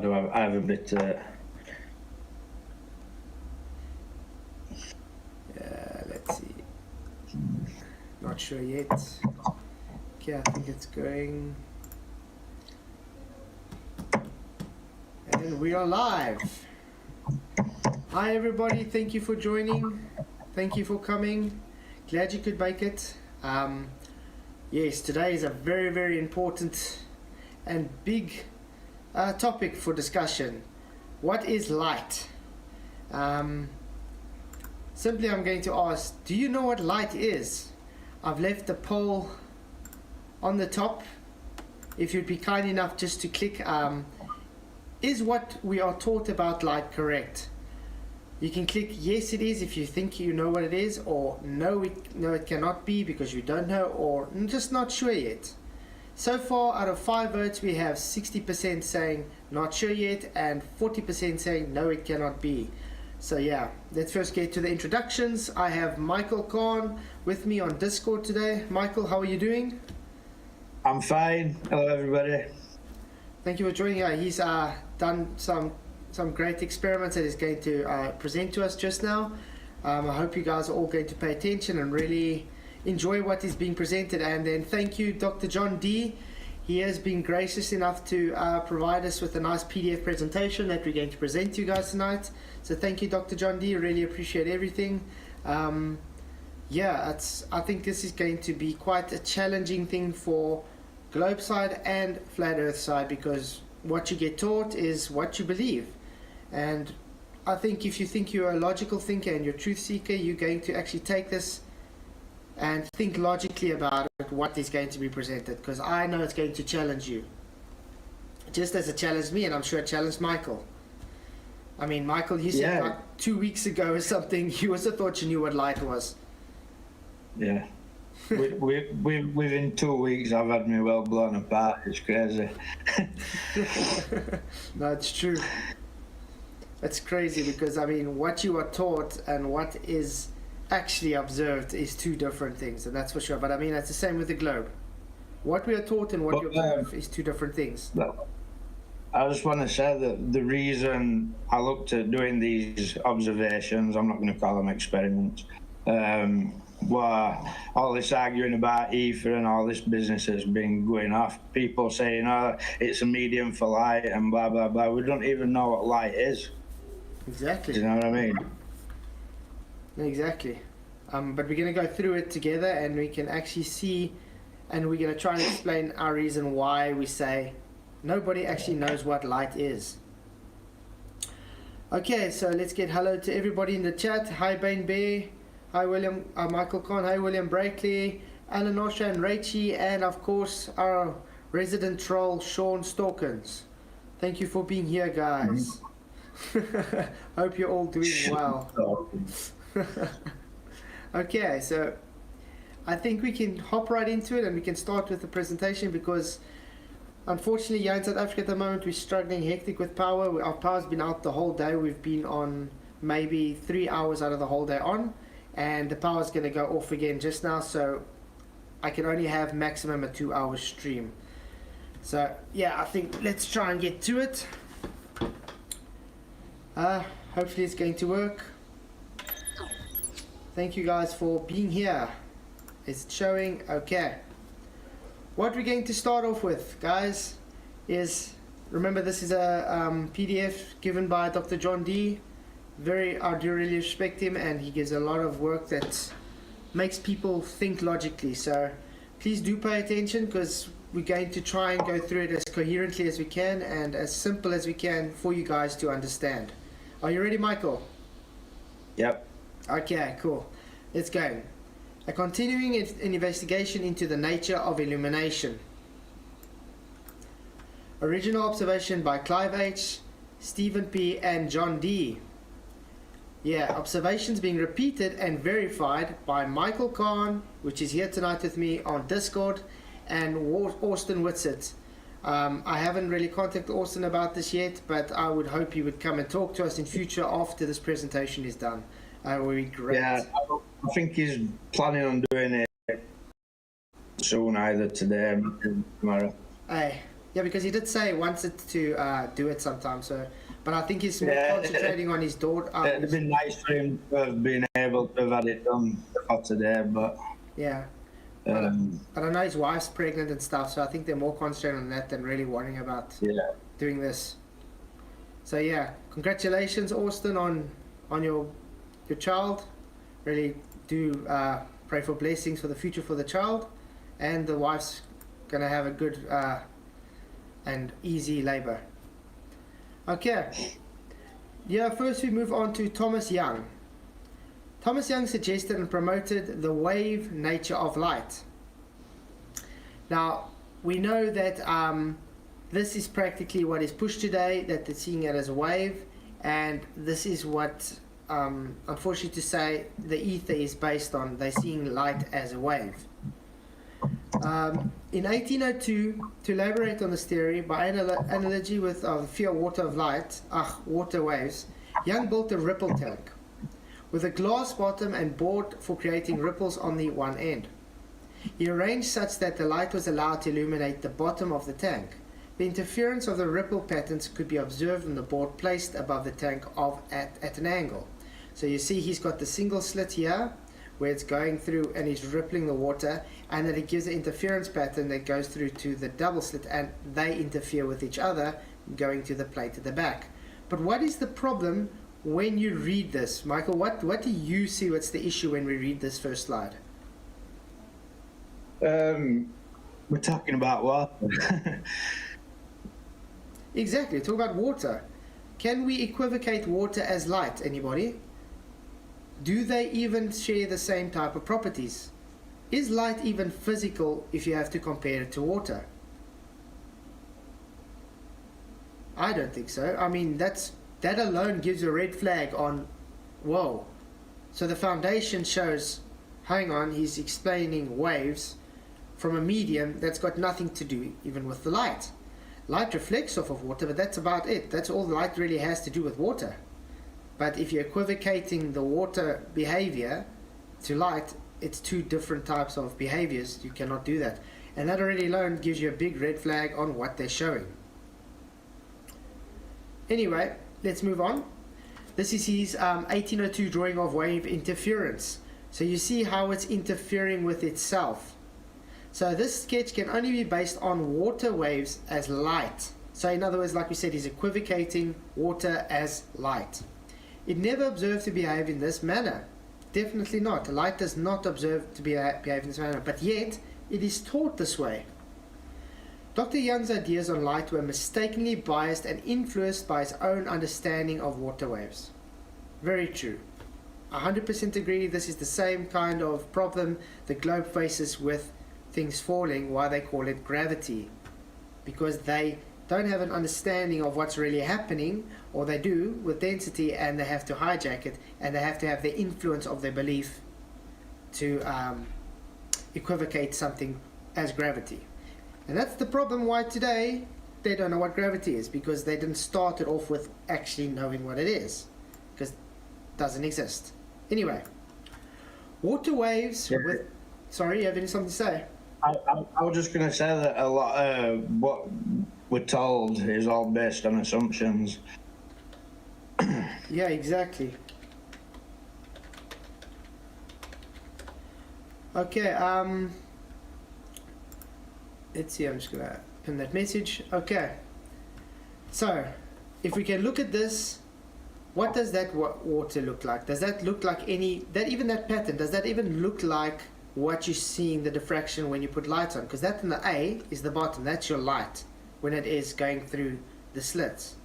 I have a bit. Let's see. Not sure yet. Okay, I think it's going. And we are live. Hi everybody, thank you for joining. Thank you for coming. Glad you could make it. Yes, today is a very, very important and big topic for discussion. What is light? Simply I'm going to ask, do you know what light is? I've left the poll on the top. If you'd be kind enough just to click, is what we are taught about light correct? You can click yes it is if you think you know what it is, or no it cannot be because you don't know, or just not sure yet. So far out of 5 votes we have 60% saying not sure yet and 40% saying no it cannot be. So yeah, let's first get to the introductions. I have Michael Khan with me on Discord today. Michael, how are you doing? I'm fine. Hello everybody. Thank you for joining. He's done some great experiments that he's going to present to us just now. I hope you guys are all going to pay attention and really enjoy what is being presented. And then thank you, Dr. John D. He has been gracious enough to provide us with a nice PDF presentation that we're going to present to you guys tonight. So thank you, Dr. John D. Really appreciate everything. Yeah, I think this is going to be quite a challenging thing for globe side and flat earth side, because what you get taught is what you believe. And I think if you think you're a logical thinker and you're a truth seeker, you're going to actually take this and think logically about it, what is going to be presented, because I know it's going to challenge you. Just as it challenged me, and I'm sure it challenged Michael. I mean, Michael, you said like 2 weeks ago or something, you also thought you knew what light was. Yeah. Within 2 weeks I've had me well blown apart. It's crazy. No, it's true. It's crazy because, I mean, what you are taught and what is actually observed is two different things, and that's for sure. But I mean, it's the same with the globe. What we are taught and what you observe is two different things. I just want to say that the reason I looked at doing these observations, I'm not going to call them experiments, were all this arguing about ether and all this business has been going off. People saying, oh, it's a medium for light and blah, blah, blah. We don't even know what light is. Exactly. Do you know what I mean? Exactly. But we're going to go through it together and we can actually see, and we're going to try and explain our reason why we say nobody actually knows what light is. Okay, so let's get hello to everybody in the chat. Hi, Bane Bear. Hi, William, Michael Khan. Hi, William Brakely, Alan Osha and Rachie, and of course our resident troll, Sean Stalkins. Thank you for being here, guys. Hope you're all doing well. Okay, so I think we can hop right into it and we can start with the presentation, because unfortunately here in South Africa at the moment we're struggling hectic with power. Our power's been out the whole day. We've been on maybe 3 hours out of the whole day on, and the power's going to go off again just now, so I can only have maximum a 2 hour stream. So yeah, I think let's try and get to it. Hopefully it's going to work. Thank you guys for being here. It's showing. Okay, what we're going to start off with, guys, is, remember this is a PDF given by Dr. John D. I do really respect him, and he gives a lot of work that makes people think logically. So please do pay attention, because we're going to try and go through it as coherently as we can and as simple as we can for you guys to understand. Are you ready, Michael? Yep. Okay, cool. Let's go. A continuing an investigation into the nature of illumination. Original observation by Clive H., Stephen P., and John D. Yeah, observations being repeated and verified by Michael Khan, which is here tonight with me on Discord, and Austin Whitsitt. I haven't really contacted Austin about this yet, but I would hope he would come and talk to us in future after this presentation is done. It would be great. Yeah, I think he's planning on doing it soon, either today or tomorrow. Hey, Yeah, because he did say he wanted to do it sometime. So, but I think he's more concentrating on his daughter. It'd been nice for him to have been able to have had it done for today, but yeah. But I know his wife's pregnant and stuff, so I think they're more concentrated on that than really worrying about doing this. So yeah, congratulations, Austin, on your child. Really do pray for blessings for the future for the child, and the wife's gonna have a good and easy labor. Okay. Yeah, first we move on to Thomas Young. Thomas Young suggested and promoted the wave nature of light. Now, we know that this is practically what is pushed today, that they're seeing it as a wave, and this is what, unfortunately to say, the ether is based on. They're seeing light as a wave. In 1802, to elaborate on this theory, by analogy with the pure water waves, Young built a ripple tank with a glass bottom and board for creating ripples on the one end. He arranged such that the light was allowed to illuminate the bottom of the tank. The interference of the ripple patterns could be observed on the board placed above the tank at an angle. So you see he's got the single slit here, where it's going through and he's rippling the water, and then it gives an interference pattern that goes through to the double slit, and they interfere with each other going to the plate at the back. But what is the problem when you read this? Michael, what do you see? What's the issue when we read this first slide? We're talking about water. Exactly, talk about water. Can we equivocate water as light? Anybody? Do they even share the same type of properties? Is light even physical if you have to compare it to water? I don't think so. I mean, that alone gives a red flag on, whoa. So the foundation shows, hang on, he's explaining waves from a medium that's got nothing to do even with the light. Light reflects off of water, but that's about it. That's all light really has to do with water. But if you're equivocating the water behavior to light, it's two different types of behaviors. You cannot do that. And that already alone gives you a big red flag on what they're showing. Anyway, let's move on. This is his 1802 drawing of wave interference. So you see how it's interfering with itself. So this sketch can only be based on water waves as light. So in other words, like we said, he's equivocating water as light. It never observed to behave in this manner. Definitely not. Light does not observe to behave in this manner, but yet it is taught this way. Dr. Young's ideas on light were mistakenly biased and influenced by his own understanding of water waves. Very true. 100% agree. This is the same kind of problem the globe faces with things falling, why they call it gravity. Because they don't have an understanding of what's really happening, or they do with density, and they have to hijack it, and they have to have the influence of their belief to equivocate something as gravity. And that's the problem why today they don't know what gravity is, because they didn't start it off with actually knowing what it is, because it doesn't exist. Anyway, water waves with... Sorry, you have something to say? I was just going to say that a lot of what we're told is all based on assumptions. Yeah, exactly. Okay, let's see, I'm just going to pin that message. Okay, so if we can look at this, what does that water look like? Does that look like even that pattern, does that even look like what you see in the diffraction when you put light on? Because that in the A is the bottom, that's your light when it is going through the slits.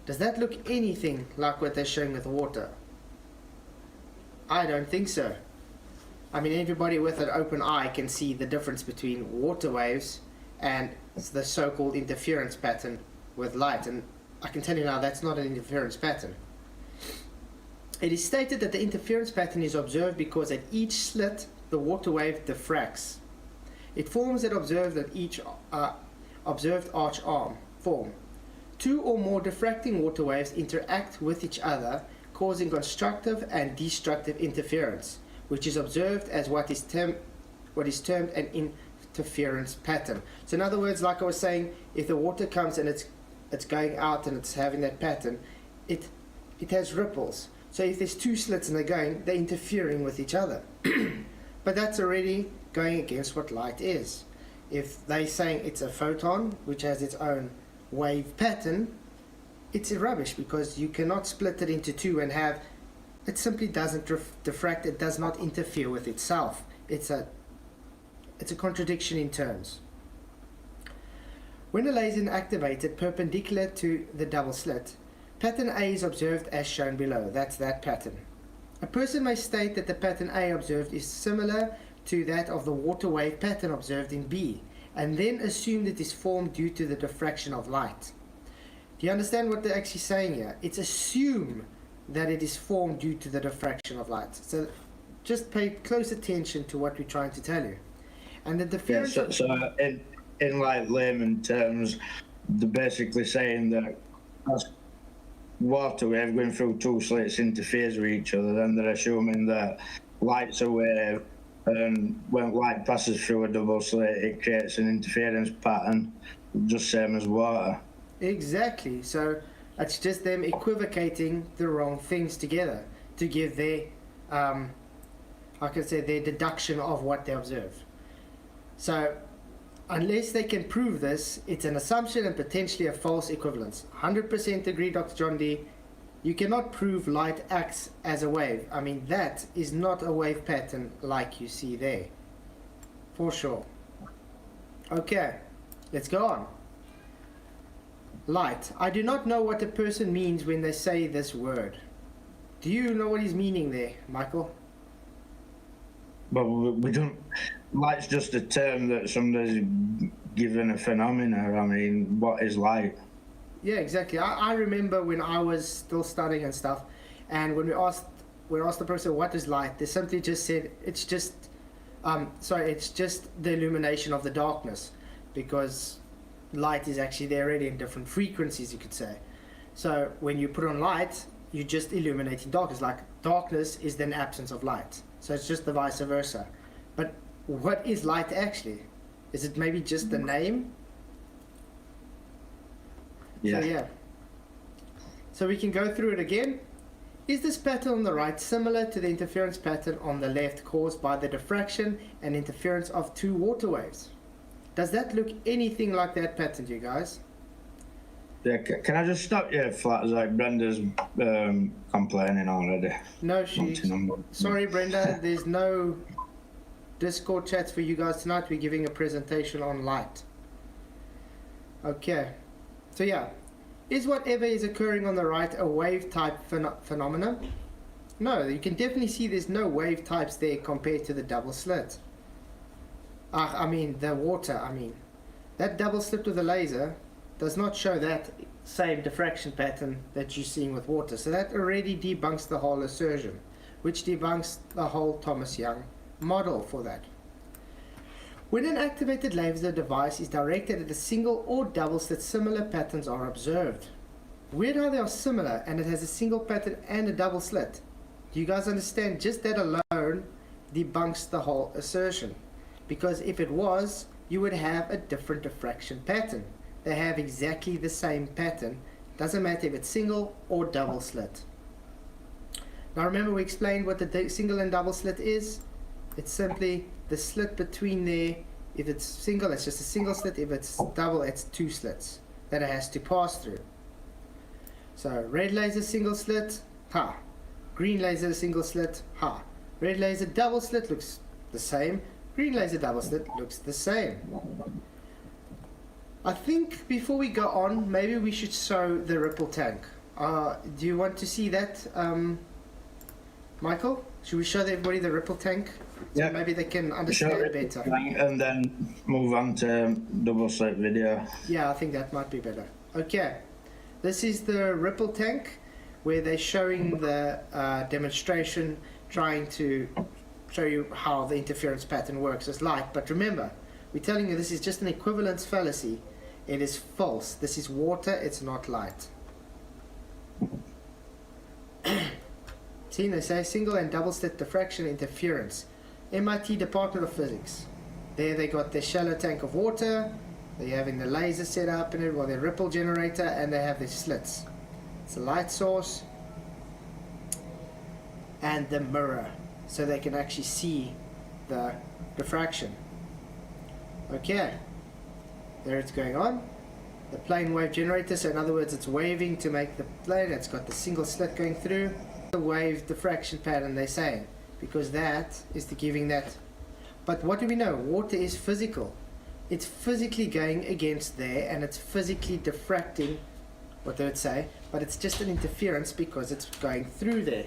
Does that look anything like what they're showing with the water? I don't think so. I mean, everybody with an open eye can see the difference between water waves and the so-called interference pattern with light, and I can tell you now that's not an interference pattern. It is stated that the interference pattern is observed because at each slit the water wave diffracts. It forms an observed at each observed arch arm form. Two or more diffracting water waves interact with each other, causing constructive and destructive interference, which is observed as what is termed an interference pattern. So in other words, like I was saying, if the water comes and it's going out and it's having that pattern, it has ripples. So if there's two slits and they're interfering with each other. But that's already going against what light is. If they're saying it's a photon, which has its own wave pattern, it's rubbish, because you cannot split it into two and have, it simply doesn't diffract, it does not interfere with itself. It's a contradiction in terms. When a laser is activated perpendicular to the double slit, pattern A is observed as shown below. That's that pattern. A person may state that the pattern A observed is similar to that of the water wave pattern observed in B, and then assume it is formed due to the diffraction of light. Do you understand what they're actually saying here? It's assume that it is formed due to the diffraction of light. So just pay close attention to what we're trying to tell you. And the difference. Yeah, so in like layman terms, they're basically saying that as water wave going through two slits interferes with each other, then they're assuming that light's a wave, and when light passes through a double slit, it creates an interference pattern, just same as water. Exactly. So it's just them equivocating the wrong things together to give their, their deduction of what they observe. So unless they can prove this, it's an assumption and potentially a false equivalence. 100% agree, Dr. John D. You cannot prove light acts as a wave. I mean, that is not a wave pattern like you see there. For sure. Okay, let's go on. Light. I do not know what a person means when they say this word. Do you know what he's meaning there, Michael? But we don't. Light's just a term that somebody's given a phenomena. I mean, what is light? Yeah, exactly. I remember when I was still studying and stuff, and when we asked the person what is light, they simply just said it's just it's just the illumination of the darkness, because light is actually there already in different frequencies, you could say. So when you put on light, you're just illuminating darkness. Like darkness is then absence of light. So it's just the vice versa. But what is light actually? Is it maybe just the name? Yeah. So yeah. So we can go through it again. Is this pattern on the right similar to the interference pattern on the left caused by the diffraction and interference of two water waves? Does that look anything like that pattern to you guys? Yeah, can I just stop you, Flat? Like Brenda's complaining already. No, sorry, Brenda, there's no Discord chats for you guys tonight. We're giving a presentation on light. Okay, so yeah. Is whatever is occurring on the right a wave type phenomena? No, you can definitely see there's no wave types there compared to the double slit. The water, that double slit with the laser does not show that same diffraction pattern that you're seeing with water. So that already debunks the whole assertion, which debunks the whole Thomas Young model for that. When an activated laser device is directed at a single or double slit, similar patterns are observed. Weird how they are similar and it has a single pattern and a double slit. Do you guys understand? Just that alone debunks the whole assertion. Because if it was, you would have a different diffraction pattern. They have exactly the same pattern. Doesn't matter if it's single or double slit. Now remember, we explained what the single and double slit is. It's simply the slit between there. If it's single, it's just a single slit. If it's double, it's two slits that it has to pass through. So red laser single slit, ha. Green laser single slit, ha. Red laser double slit looks the same. Green laser double slit looks the same. I think before we go on, maybe we should show the ripple tank. Do you want to see that, Michael? Should we show everybody the ripple tank? So maybe they can understand it better. And then move on to double slit video. Yeah, I think that might be better. Okay, this is the ripple tank where they're showing the demonstration, trying to show you how the interference pattern works as light. But remember, we're telling you this is just an equivalence fallacy. It is false. This is water, it's not light. See, they say single and double slit diffraction interference. MIT Department of Physics. There they got their shallow tank of water. They're having the laser set up and their ripple generator, and they have their slits. It's a light source and the mirror, so they can actually see the diffraction. Okay, there it's going on. The plane wave generator, so in other words it's waving to make the plane. It's got the single slit going through. The wave diffraction pattern, they're saying, because that is the giving that. But what do we know? Water is physical. It's physically going against there, and it's physically diffracting, what they would say, but it's just an interference because it's going through there.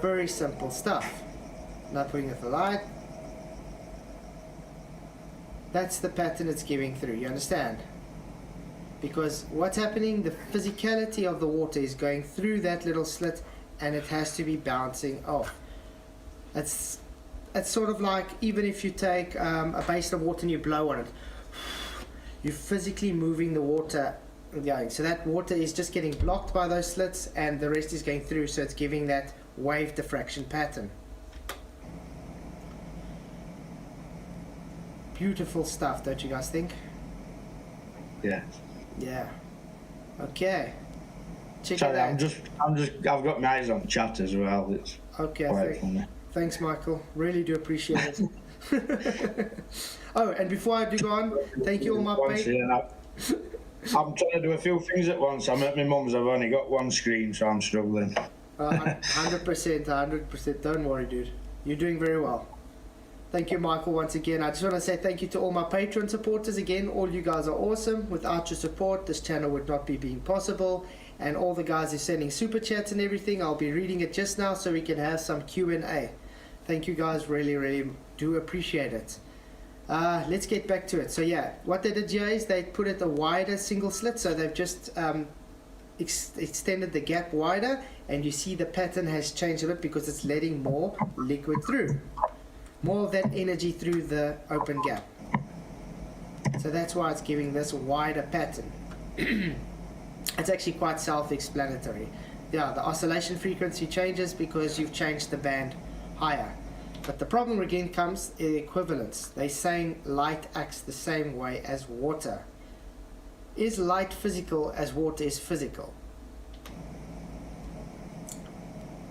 Very simple stuff. Now putting it the light. That's the pattern it's giving through, you understand? Because what's happening, the physicality of the water is going through that little slit, and it has to be bouncing off. It's sort of like, even if you take a basin of water and you blow on it, you're physically moving the water going. So that water is just getting blocked by those slits, and the rest is going through, so it's giving that wave diffraction pattern. Beautiful stuff, don't you guys think? Yeah. Yeah. Okay. Check Sorry, it out. I've got my eyes on chat as well. It's Okay. quite funny. Thanks, Michael. Really do appreciate it. Oh, and before I do go on, thank you all my patrons. I'm trying to do a few things at once. I'm at my mum's. I've only got one screen, so I'm struggling. 100%. Don't worry, dude. You're doing very well. Thank you, Michael, once again. I just want to say thank you to all my Patreon supporters again. All you guys are awesome. Without your support, this channel would not be being possible. And all the guys are sending super chats and everything. I'll be reading it just now so we can have some Q&A. Thank you guys. Really, really do appreciate it. Let's get back to it. So yeah, what they did here is they put it a wider single slit. So they've just extended the gap wider, and you see the pattern has changed a bit because it's letting more liquid through. More of that energy through the open gap. So that's why it's giving this wider pattern. It's actually quite self-explanatory. Yeah, the oscillation frequency changes because you've changed the band higher. But the problem again comes in equivalence. They're saying light acts the same way as water. Is light physical as water is physical?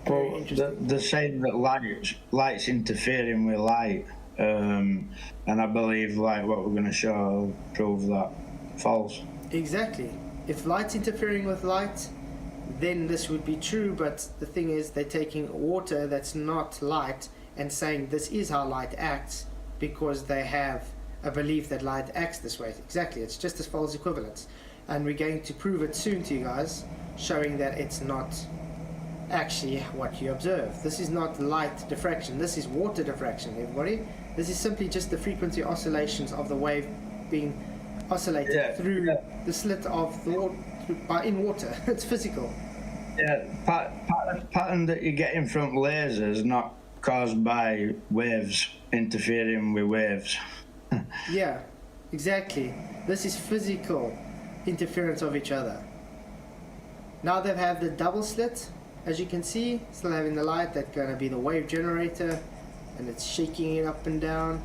Well, they're saying that light's interfering with light, and I believe like what we're going to show will prove that false. Exactly. If light's interfering with light, then this would be true, but the thing is they're taking water that's not light and saying this is how light acts because they have a belief that light acts this way. Exactly, it's just as false equivalence. And we're going to prove it soon to you guys, showing that it's not actually what you observe. This is not light diffraction, this is water diffraction, everybody. This is simply just the frequency oscillations of the wave being oscillated through the slit of the water, in water. It's physical. Yeah, pattern that you're getting from lasers not caused by waves interfering with waves. Yeah, exactly. This is physical interference of each other. Now they have the double slit, as you can see, still having the light. That's going to be the wave generator, and it's shaking it up and down.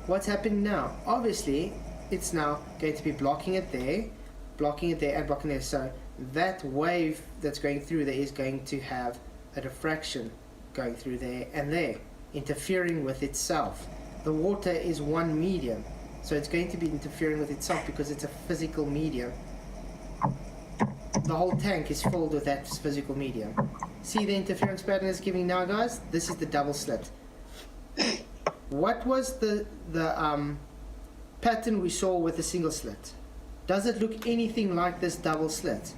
What's happening now? Obviously, it's now going to be blocking it there, and blocking there. So that wave that's going through there is going to have a diffraction going through there and there, interfering with itself. The water is one medium, so it's going to be interfering with itself because it's a physical medium. The whole tank is filled with that physical medium. See the interference pattern it's giving now, guys? This is the double slit. What was the pattern we saw with the single slit? Does it look anything like this double slit?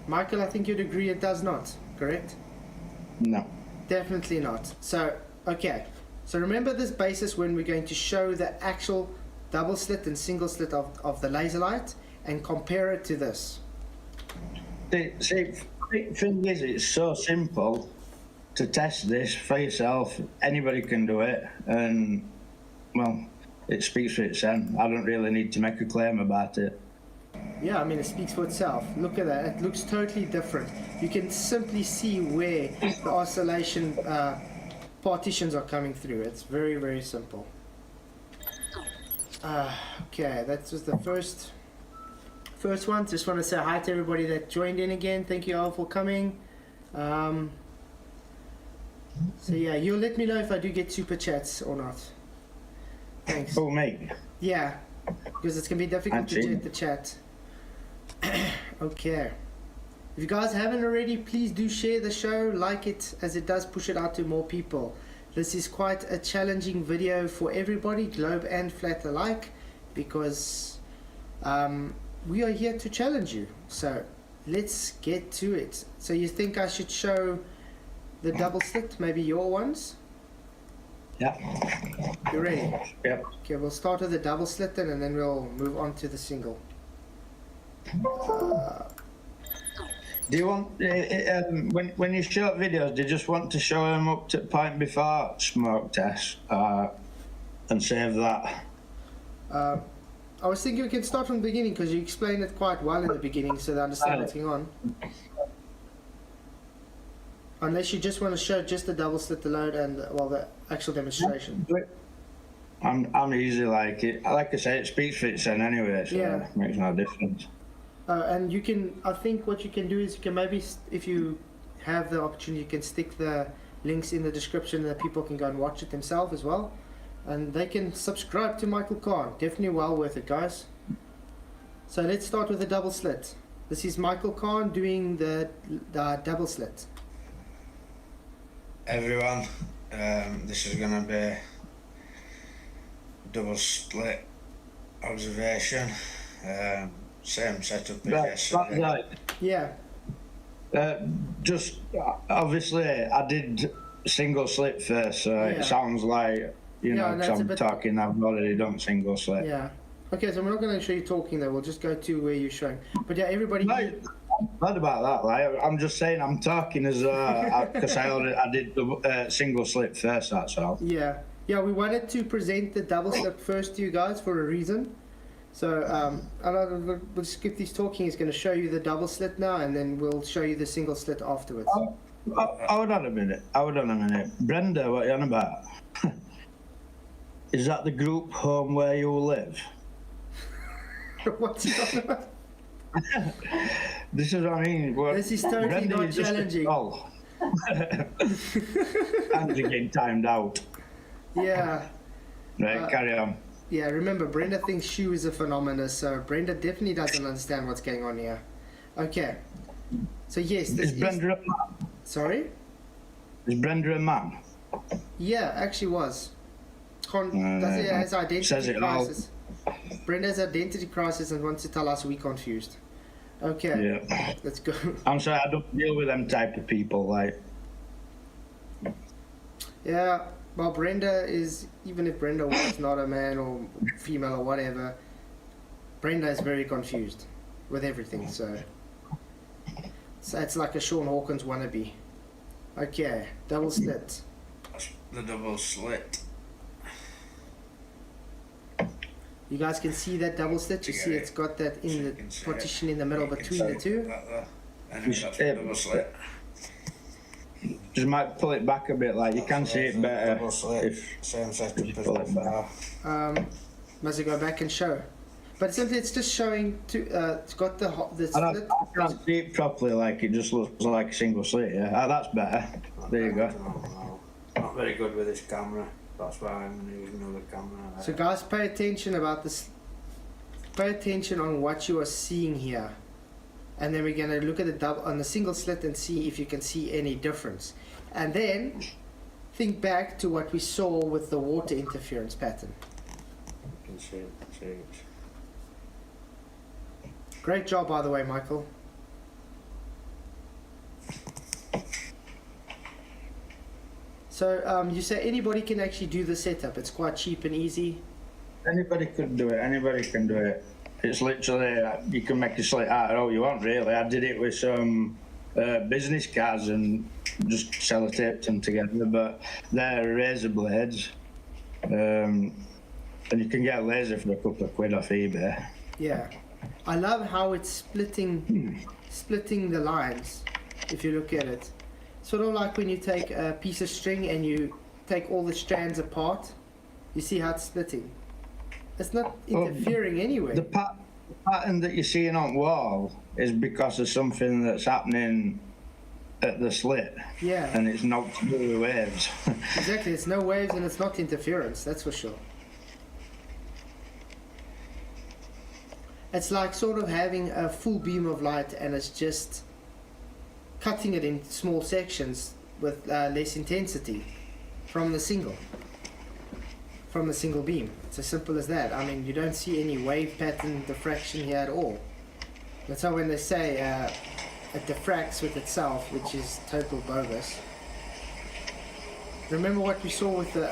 Michael, I think you'd agree it does not, correct? No. Definitely not. So, okay. So remember this basis when we're going to show the actual double slit and single slit of the laser light and compare it to this. See, the thing is, it's so simple to test this for yourself. Anybody can do it, and, well, it speaks for itself. I don't really need to make a claim about it. Yeah, I mean, it speaks for itself. Look at that. It looks totally different. You can simply see where the oscillation partitions are coming through. It's very, very simple. Okay, that was the first one. Just want to say hi to everybody that joined in again. Thank you all for coming. So yeah, you'll let me know if I do get super chats or not. Thanks. Oh, mate. Yeah, because it's gonna be difficult to get the chat. Okay. If you guys haven't already, please do share the show, like it, as it does push it out to more people. This is quite a challenging video for everybody, globe and flat alike, because we are here to challenge you. So let's get to it. So you think I should show the double slit, maybe your ones? Yeah. You ready? Yep. Okay, we'll start with the double slit then, and then we'll move on to the single. Do you want, when you shoot videos, do you just want to show them up to the point before smoke test and save that? I was thinking we can start from the beginning because you explained it quite well in the beginning, so they understand what's going on. Unless you just want to show just the double slit alone and, well, the actual demonstration. I'm easy like it. Like I say, it speaks for itself anyway, so Yeah. it makes no difference. And you can, I think what you can do is you can maybe, if you have the opportunity, you can stick the links in the description that people can go and watch it themselves as well. And they can subscribe to Michael Kahn. Definitely well worth it, guys. So let's start with the double slit. This is Michael Kahn doing the double slit. Everyone, this is going to be double split observation. Same setup as yesterday. Right. Yeah. Just obviously, I did single slit first, so Yeah. it sounds like that's a I'm bit- talking. I've already done single slit. Yeah. Okay, so we're not going to show you talking though. We'll just go to where you're showing. But yeah, everybody. No, I'm not about that. Like, I'm just saying I'm talking as because I did the single slit first. That's all. Yeah. Yeah, we wanted to present the double slit first to you guys for a reason. So we'll skip this talking. He's going to show you the double slit now, and then we'll show you the single slit afterwards. Hold on a minute. Brenda, what are you on about? Is that the group home where you live? What's he talking about? This is what I mean. This is totally Brenda not is just a challenging. troll. And you're getting timed out. Yeah. Right, carry on. Yeah, remember, Brenda thinks shoe is a phenomenon, so Brenda definitely doesn't understand what's going on here. Okay. So yes, this Is Brenda a man? Sorry? Is Brenda a man? Yeah, actually was. Does it has identity says it all. crisis. Brenda has identity crisis and wants to tell us we're confused. Okay. Yeah. Let's go. I'm sorry, I don't deal with them type of people. Like, Yeah. Well, Brenda is, even if Brenda was not a man or female or whatever, Brenda is very confused with everything, so it's like a Sean Hawkins wannabe. Okay, double slit. the double slit. You guys can see that double slit. You see it's got that in the partition in the middle between the two. Double slit. Just might pull it back a bit, like you can see it better if Same setup you as pull it back. before. Must go back and show. But simply, it's just showing to. It's got the I split. can't see it properly, like it just looks like a single slit. Yeah, that's better. There you go. Not very good with this camera. That's why I'm going to use another camera. So guys, pay attention about this. Pay attention on what you are seeing here, and then we're going to look at the double on the single slit and see if you can see any difference, and then think back to what we saw with the water interference pattern. You can see it. Great job, by the way, Michael. So you say anybody can actually do the setup. It's quite cheap and easy. Anybody could do it. Anybody can do it. It's literally you can make a slit out of all you want. Really, I did it with some business cards and just sellotaped them together. But they're razor blades, and you can get a laser for a couple of quid off eBay. Yeah, I love how it's splitting the lines. If you look at it, sort of like when you take a piece of string and you take all the strands apart, you see how it's splitting. It's not interfering anyway. The pattern that you're seeing on wall is because of something that's happening at the slit. Yeah. And it's not to do with waves. Exactly, it's no waves and it's not interference, that's for sure. It's like sort of having a full beam of light and it's just cutting it in small sections with less intensity from the single beam. It's as simple as that. I mean, you don't see any wave pattern diffraction here at all. That's why when they say it diffracts with itself, which is total bogus. Remember what we saw with the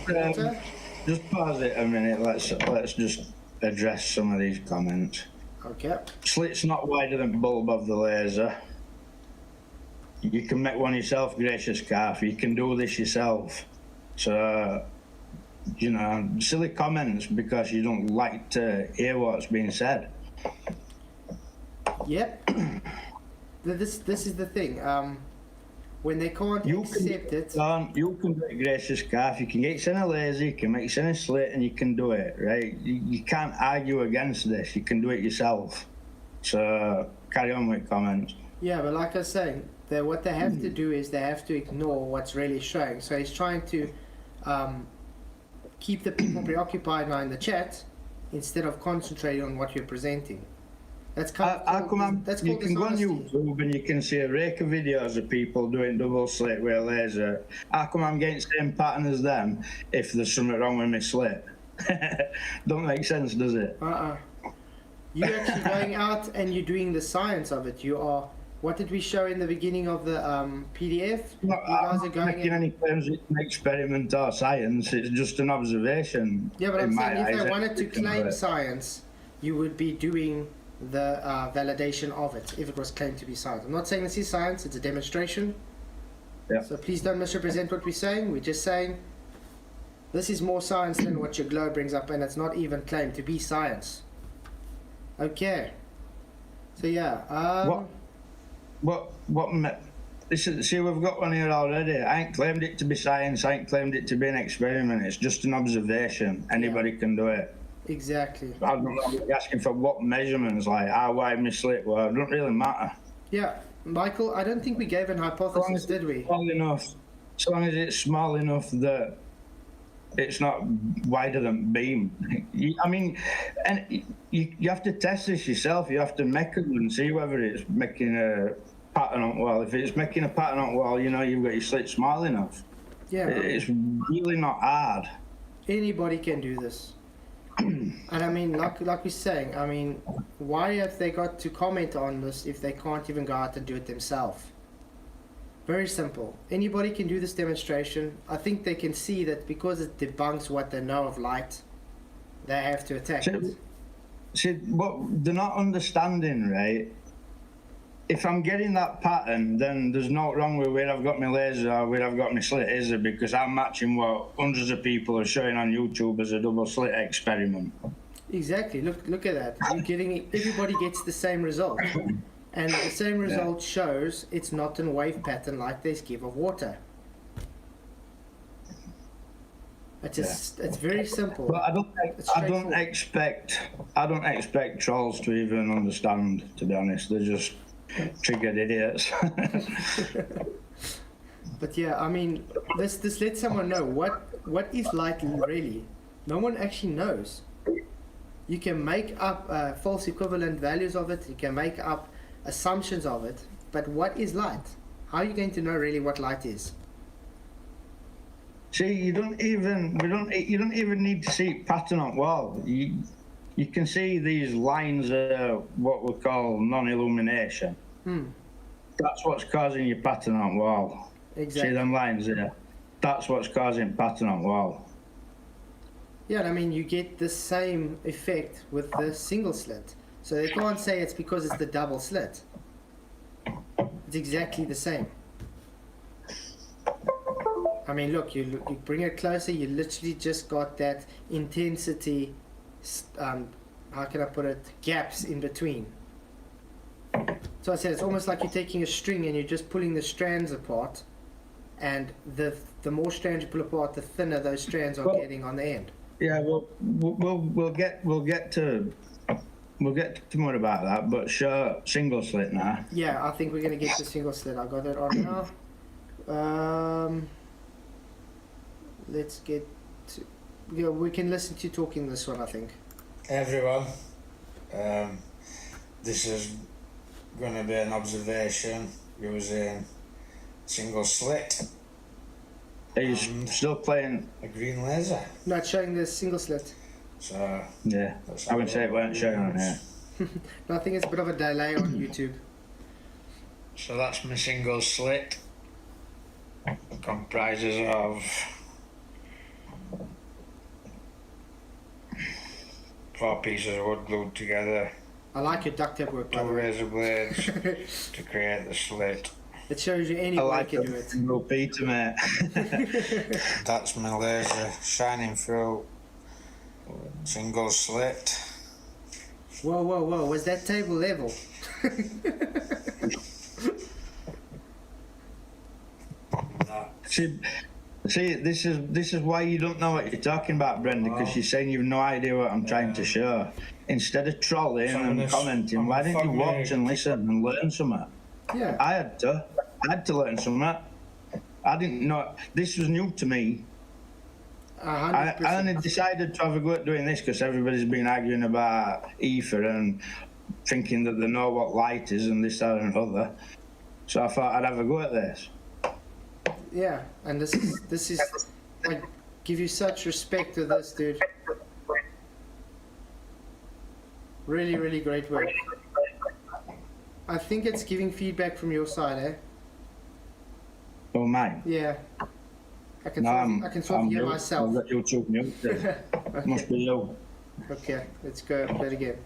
water? Just pause it a minute. Let's just address some of these comments. Okay. Slit's not wider than the bulb of the laser. You can make one yourself, gracious calf. You can do this yourself. So, you know, silly comments because you don't like to hear what's being said. Yep. This is the thing. When they can't accept it. You can do it, gracious calf. You can get it in a laser, you can make it in a slit, and you can do it, right? You can't argue against this. You can do it yourself. So carry on with comments. Yeah, but like I was saying, what they have to do is they have to ignore what's really showing. So he's trying to keep the people preoccupied now in the chat instead of concentrating on what you're presenting. That's kind of that's you called can go on dishonesty. YouTube and you can see a rake of videos of people doing double slit with a laser. How come I'm getting the same pattern as them if there's something wrong with my slit? Don't make sense, does it? You're actually going out and you're doing the science of it. You are. What did we show in the beginning of the PDF? No, I'm not making any claims it's an experiment or science. It's just an observation. Yeah, but I'm saying if they eyes, wanted to claim science, you would be doing the validation of it if it was claimed to be science. I'm not saying this is science, it's a demonstration. Yeah. So please don't misrepresent what we're saying. We're just saying this is more science than what your glow brings up, and it's not even claimed to be science. Okay. So yeah. See, we've got one here already. I ain't claimed it to be science. I ain't claimed it to be an experiment. It's just an observation. Anybody can do it. Exactly. I'm not asking for what measurements, like how wide my slit were. It don't really matter. Yeah, Michael, I don't think we gave an hypothesis, did we? So long as it's small enough that it's not wider than beam. I mean, and you have to test this yourself. You have to make it and see whether it's making a pattern on wall. If it's making a pattern on wall, you know you've got your slit small enough. Yeah. It's really not hard. Anybody can do this. And I mean, like we're saying, I mean, why have they got to comment on this if they can't even go out and do it themselves? Very simple. Anybody can do this demonstration. I think they can see that because it debunks what they know of light, they have to attack it. See, what they're not understanding, right? If I'm getting that pattern, then there's no wrong with where I've got my laser or where I've got my slit, is there? Because I'm matching what hundreds of people are showing on YouTube as a double slit experiment. Exactly. Look at that. You're getting, everybody gets the same result. And the same result shows it's not a wave pattern like they give of water. It's very simple. But I don't expect trolls to even understand, to be honest. They're just triggered idiots. But yeah, I mean, this lets someone know what is light really. No one actually knows. You can make up false equivalent values of it. You can make up assumptions of it. But what is light? How are you going to know really what light is? See, you don't even need to see pattern on wall. You can see these lines of what we call non-illumination. That's what's causing your pattern on wall. Exactly. See them lines there? That's what's causing pattern on wall. Yeah, I mean, you get the same effect with the single slit. So they can't say it's because it's the double slit. It's exactly the same. I mean, look, you bring it closer, you literally just got that intensity, how can I put it, gaps in between. So I said it's almost like you're taking a string and you're just pulling the strands apart, and the the more strands you pull apart, the thinner those strands are getting on the end. Yeah, we'll get to more about that, but sure, single slit now. Yeah, I think we're gonna get to single slit. I got it on now. Let's get to. Yeah, we can listen to you talking this one. I think. Hey everyone, this is going to be an observation using single slit. Are you still playing? A green laser. Not showing the single slit. So Yeah, I would say it weren't showing on here. No, I think it's a bit of a delay on YouTube. So that's my single slit. It comprises of 4 pieces of wood glued together, I like your duct tape work, by 2 the way. razor blades to create the slit. It shows you I anybody like can do it. single Peter, mate. That's my laser shining through single slit. Whoa, whoa, whoa! Was that table level? See, this is why you don't know what you're talking about, Brenda, because you're saying you've no idea what I'm trying to show. Instead of trolling and commenting, why didn't you watch and listen and learn something? Yeah. I had to learn something. I didn't know. This was new to me. 100%. I only decided to have a go at doing this because everybody's been arguing about ether and thinking that they know what light is and this, that and other. So I thought I'd have a go at this. Yeah, and this is I give you such respect to this, dude. Really, really great work. I think it's giving feedback from your side, eh? Oh, mine. Yeah. I can sort of hear myself. I've got YouTube mute. Okay. Must be you. Okay, let's go play it again.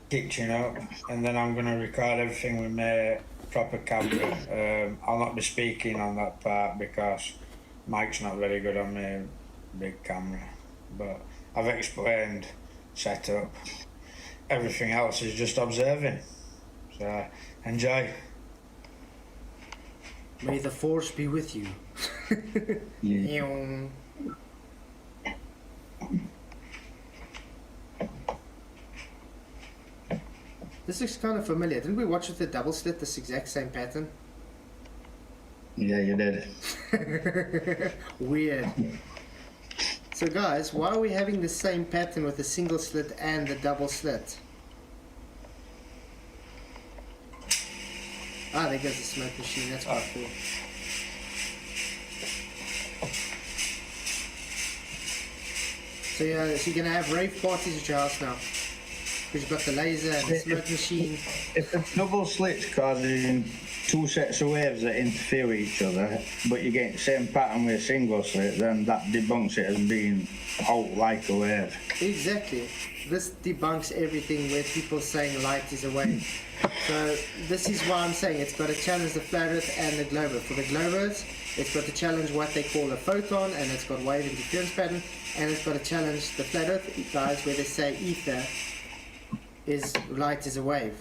Kitchen up, and then I'm going to record everything with my proper camera. I'll not be speaking on that part because Mike's not very good on my big camera, but I've explained setup. Everything else is just observing. So enjoy. May the force be with you. Yeah. This looks kind of familiar. Didn't we watch with the double slit this exact same pattern? Yeah, you did. Weird. So guys, why are we having the same pattern with the single slit and the double slit? Ah, there goes the smoke machine. That's quite cool. So yeah, so you're gonna have rave parties at your house now. Because you've got the laser and the smoke machine. If the double slit's causing 2 sets of waves that interfere with each other, but you get the same pattern with a single slit, then that debunks it as being out like a wave. Exactly. This debunks everything where people saying light is a wave. So this is why I'm saying it's got to challenge the flat earth and the globe earth. For the globe earth, it's got to challenge what they call a photon, and it's got wave interference pattern, and it's got to challenge the flat earth guys where they say ether is light is a wave,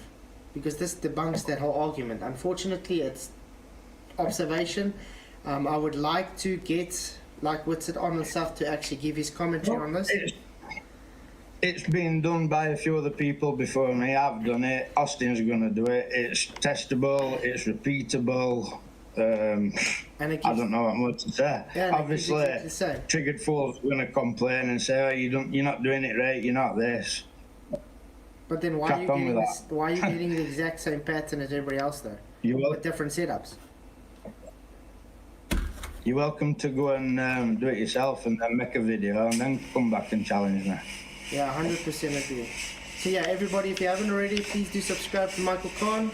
because this debunks that whole argument. Unfortunately, it's observation. I would like to get like Whitsitt on and stuff to actually give his commentary on this. It's been done by a few other people before me. I've done it. Austin's going to do it. It's testable. It's repeatable. And it I don't know what more to say. Yeah, Obviously, exactly the same. triggered fools are going to complain and say, "Oh, you're not doing it right. You're not this." But then why are you Crack on getting with this, why are you getting the exact same pattern as everybody else though? With different setups. You're welcome to go and do it yourself and then make a video and then come back and challenge me. Yeah, 100% agree. So yeah, everybody, if you haven't already, please do subscribe to Michael Khan.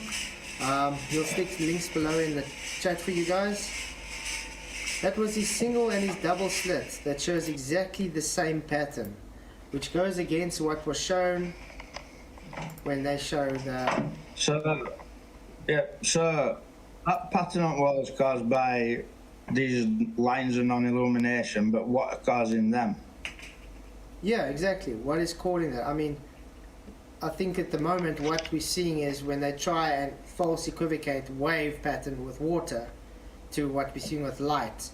He'll stick links below in the chat for you guys. That was his single and his double slit that shows exactly the same pattern, which goes against what was shown when they showed So that pattern was caused by these lines of non-illumination, but what are causing them? yeah, exactly. What is causing that? I mean, I think at the moment what we're seeing is when they try and false equivocate wave pattern with water to what we're seeing with light,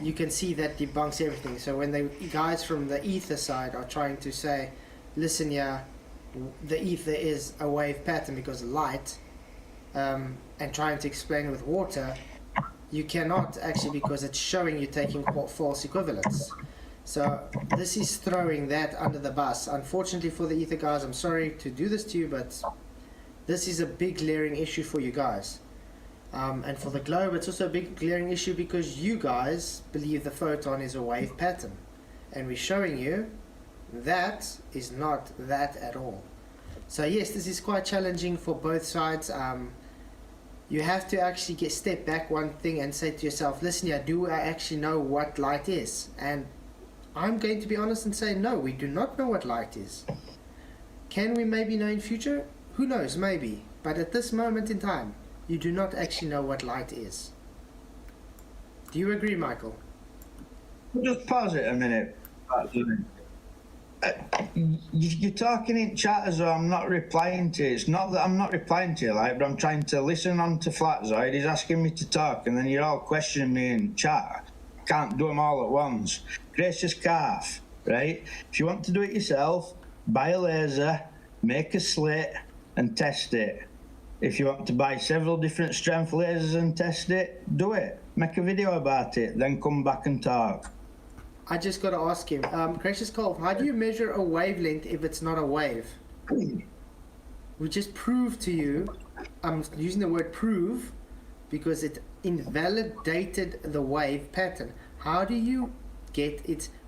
you can see that debunks everything. So when the guys from the ether side are trying to say, listen, yeah, the ether is a wave pattern because of light, and trying to explain it with water, you cannot actually, because it's showing you taking false equivalence. So this is throwing that under the bus. Unfortunately for the ether guys, I'm sorry to do this to you, but this is a big glaring issue for you guys. And for the globe, it's also a big glaring issue because you guys believe the photon is a wave pattern. And we're showing you that is not that at all. So yes, this is quite challenging for both sides. You have to actually step back one thing and say to yourself, listen here, do I actually know what light is? And I'm going to be honest and say, no, we do not know what light is. Can we maybe know in future? Who knows, maybe. But at this moment in time, you do not actually know what light is. Do you agree, Michael? Just pause it a minute. You're talking in chat as though I'm not replying to you. It's not that I'm not replying to you, like, but I'm trying to listen on to Flatzoid. He's asking me to talk, and then you're all questioning me in chat. Can't do them all at once. Gracious calf, right? If you want to do it yourself, buy a laser, make a slit, and test it. If you want to buy several different strength lasers and test it, do it. Make a video about it, then come back and talk. I just got to ask him, Gracious Calf, how do you measure a wavelength if it's not a wave? We just proved to you, I'm using the word prove because it invalidated the wave pattern. How do you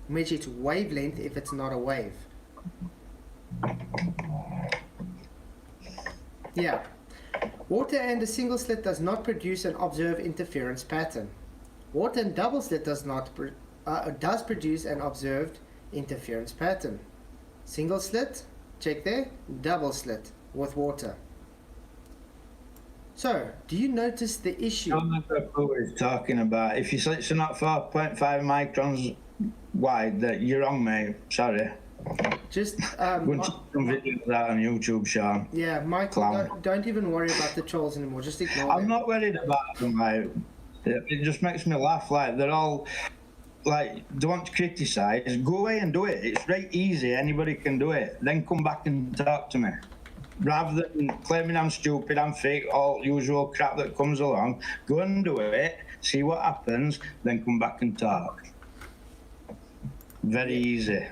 measure its wavelength if it's not a wave? Yeah. Water and a single slit does not produce an observed interference pattern. Water and double slit does produce an observed interference pattern. Single slit, check there. Double slit with water. So, do you notice the issue? I'm not sure what he's talking about. If your slits are not 4.5 microns wide, that you're wrong, mate. Sorry. Just Go and check some videos out on YouTube, Sean. yeah, Michael, don't even worry about the trolls anymore. Just ignore them. I'm not worried about them. Like, it just makes me laugh. Like, they're all like, they want to criticise. Go away and do it. It's very easy. Anybody can do it. Then come back and talk to me. Rather than claiming I'm stupid, I'm fake, all usual crap that comes along. Go and do it. See what happens. Then come back and talk. Very easy.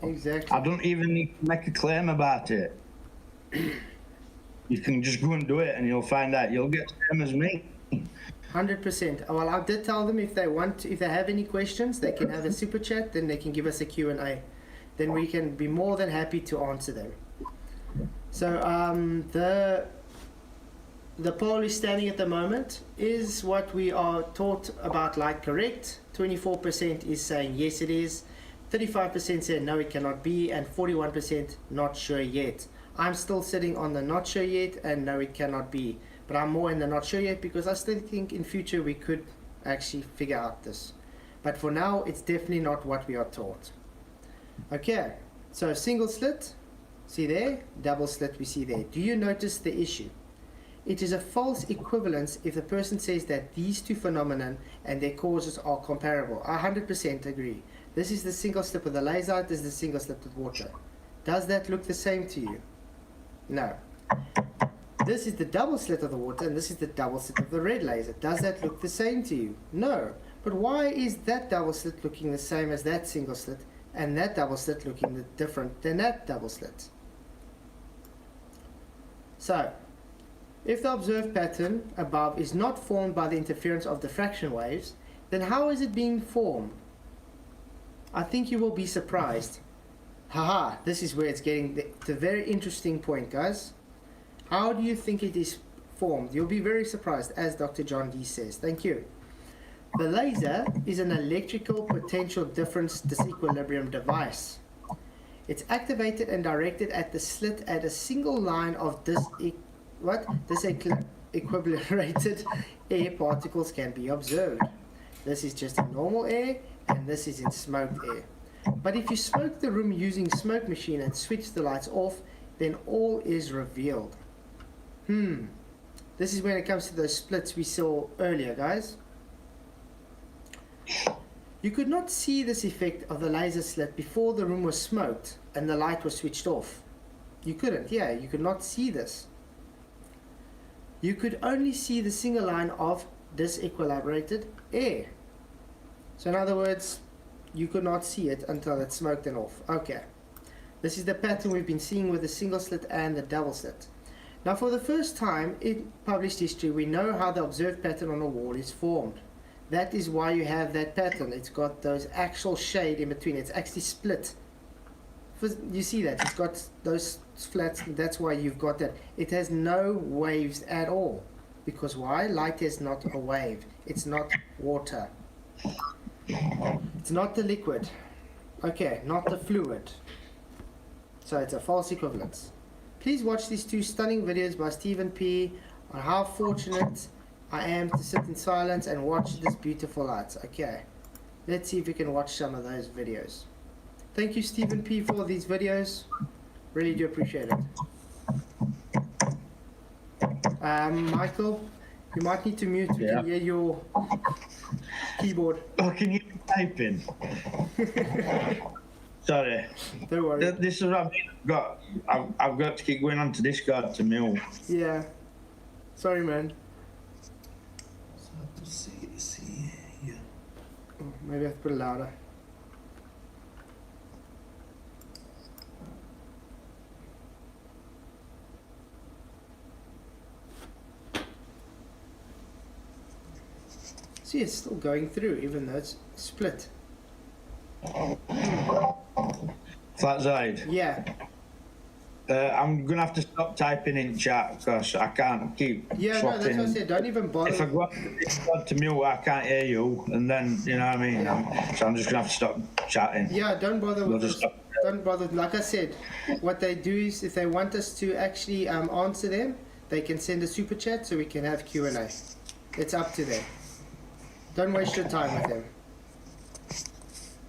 Exactly. I don't even need to make a claim about it. You can just go and do it and you'll find out. You'll get the same as me. 100%. Well, I did tell them if they have any questions, they can have a super chat, then they can give us a Q&A. Then we can be more than happy to answer them. So the poll is standing at the moment. Is what we are taught about light correct? 24% is saying yes it is. 35% said no it cannot be, and 41% not sure yet. I'm still sitting on the not sure yet and no it cannot be, but I'm more in the not sure yet because I still think in future we could actually figure out this, but for now it's definitely not what we are taught. Okay, so single slit, see there, double slit we see there. Do you notice the issue? It is a false equivalence if the person says that these two phenomena and their causes are comparable. I 100% agree. This is the single slit with the laser, this is the single slit with water. Does that look the same to you? No. This is the double slit of the water and this is the double slit of the red laser. Does that look the same to you? No. But why is that double slit looking the same as that single slit and that double slit looking different than that double slit? So, if the observed pattern above is not formed by the interference of diffraction waves, then how is it being formed? I think you will be surprised. Haha, this is where it's getting the very interesting point, guys. How do you think it is formed? You'll be very surprised, as Dr. John D says. Thank you. The laser is an electrical potential difference disequilibrium device. It's activated and directed at the slit at a single line of disequilibrated air particles can be observed. This is just in normal air, and this is in smoked air. But if you smoke the room using smoke machine and switch the lights off, then all is revealed. This is when it comes to those splits we saw earlier, guys. You could not see this effect of the laser slit before the room was smoked and the light was switched off. You couldn't, yeah, you could not see this. You could only see the single line of disequilibrated air. So in other words, you could not see it until it's smoked and off. Okay. This is the pattern we've been seeing with the single slit and the double slit. Now for the first time in published history, we know how the observed pattern on a wall is formed. That is why you have that pattern. It's got those actual shade in between. It's actually split. You see that? It's got those flats. That's why you've got that. It has no waves at all. Because why? Light is not a wave. It's not water. It's not the liquid. Okay, not the fluid. So it's a false equivalence. Please watch these two stunning videos by Stephen P. on how fortunate I am to sit in silence and watch this beautiful light. Okay, let's see if we can watch some of those videos. Thank you, Stephen P, for these videos. Really do appreciate it. Michael, you might need to mute. We can hear your keyboard. Oh, can you type in? Sorry. Don't worry. This is what I mean. I've got to keep going on to Discord to mill. Yeah. Sorry, man. See here. Oh, maybe I have to put it louder. See, it's still going through, even though it's split. Flat side. Yeah. I'm gonna have to stop typing in chat because I can't keep Yeah, no, that's what I swapping. said. Don't even bother. If I go up to Discord to mute, I can't hear you, and then you know what I mean. So I'm just gonna have to stop chatting. Yeah, don't bother We'll with just this. stop. Don't bother. Like I said, what they do is if they want us to actually answer them, they can send a super chat so we can have Q&A. It's up to them. Don't waste your time with them.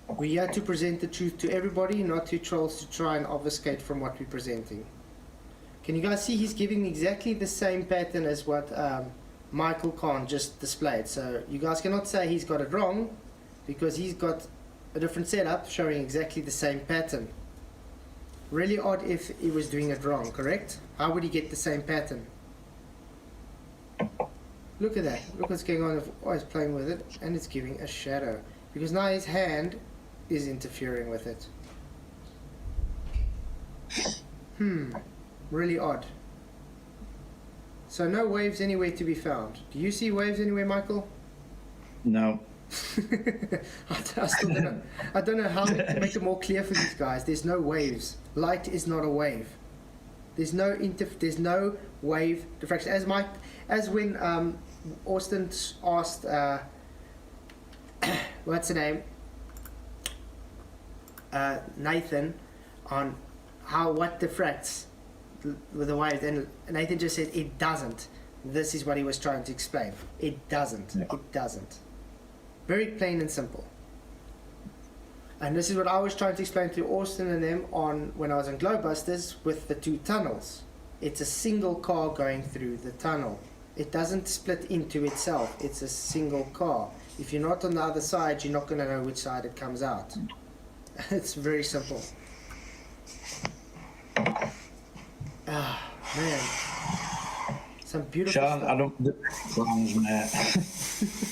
We're here to present the truth to everybody, not to trolls to try and obfuscate from what we're presenting. Can you guys see he's giving exactly the same pattern as what Michael Khan just displayed. So you guys cannot say he's got it wrong because he's got a different setup showing exactly the same pattern. Really odd if he was doing it wrong, correct? How would he get the same pattern? Look at that. Look what's going on. Oh, he's playing with it and it's giving a shadow. Because now his hand is interfering with it. Really odd. So no waves anywhere to be found. Do you see waves anywhere, Michael? No. I don't know how to make it more clear for these guys. There's no waves. Light is not a wave. There's no wave diffraction. As when Austin asked what's the name? Nathan on what diffracts with the waves, and Nathan just said it doesn't. This is what he was trying to explain. It doesn't. Yeah. It doesn't. Very plain and simple. And this is what I was trying to explain to Austin and them on when I was in Globebusters with the two tunnels. It's a single car going through the tunnel. It doesn't split into itself. It's a single car. If you're not on the other side, you're not going to know which side it comes out. It's very simple. Ah, man. Some beautiful Sean, stuff. I don't do clowns, mate.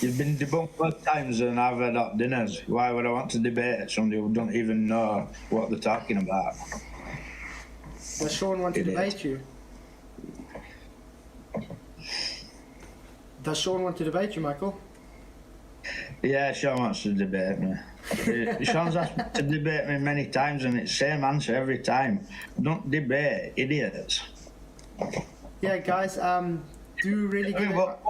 You've been debunked both times and I've had hot dinners. Why would I want to debate somebody who don't even know what they're talking about? Does Sean want to debate you? Does Sean want to debate you, Michael? Yeah, Sean wants to debate me. Sean's asked me to debate me many times and it's the same answer every time. Don't debate, idiots. Yeah, guys, do really get what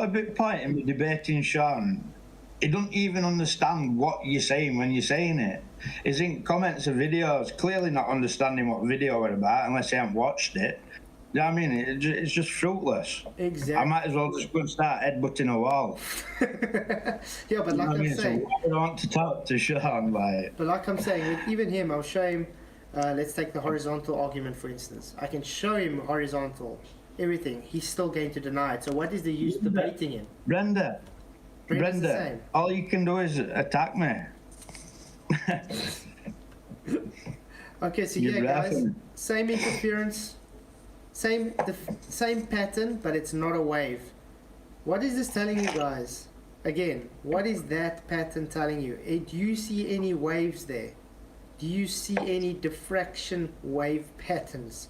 a big point in me debating Sean. He don't even understand what you're saying when you're saying it. He's in comments of videos, clearly not understanding what video we're about unless he hasn't watched it. You know what I mean? It's just fruitless. Exactly. I might as well just go and start headbutting a wall. Yeah, but like I'm saying... So why would I want to talk to Sean about it? But like I'm saying, with even him, I'll show him... let's take the horizontal argument, for instance. I can show him horizontal, everything. He's still going to deny it. So what is the use of debating him? Brenda, Brenda's the Brenda, same. all you can do is attack me. Okay, so You're yeah, guys, laughing. same interference, same pattern, but it's not a wave. What is this telling you guys? Again, what is that pattern telling you? Do you see any waves there? Do you see any diffraction wave patterns?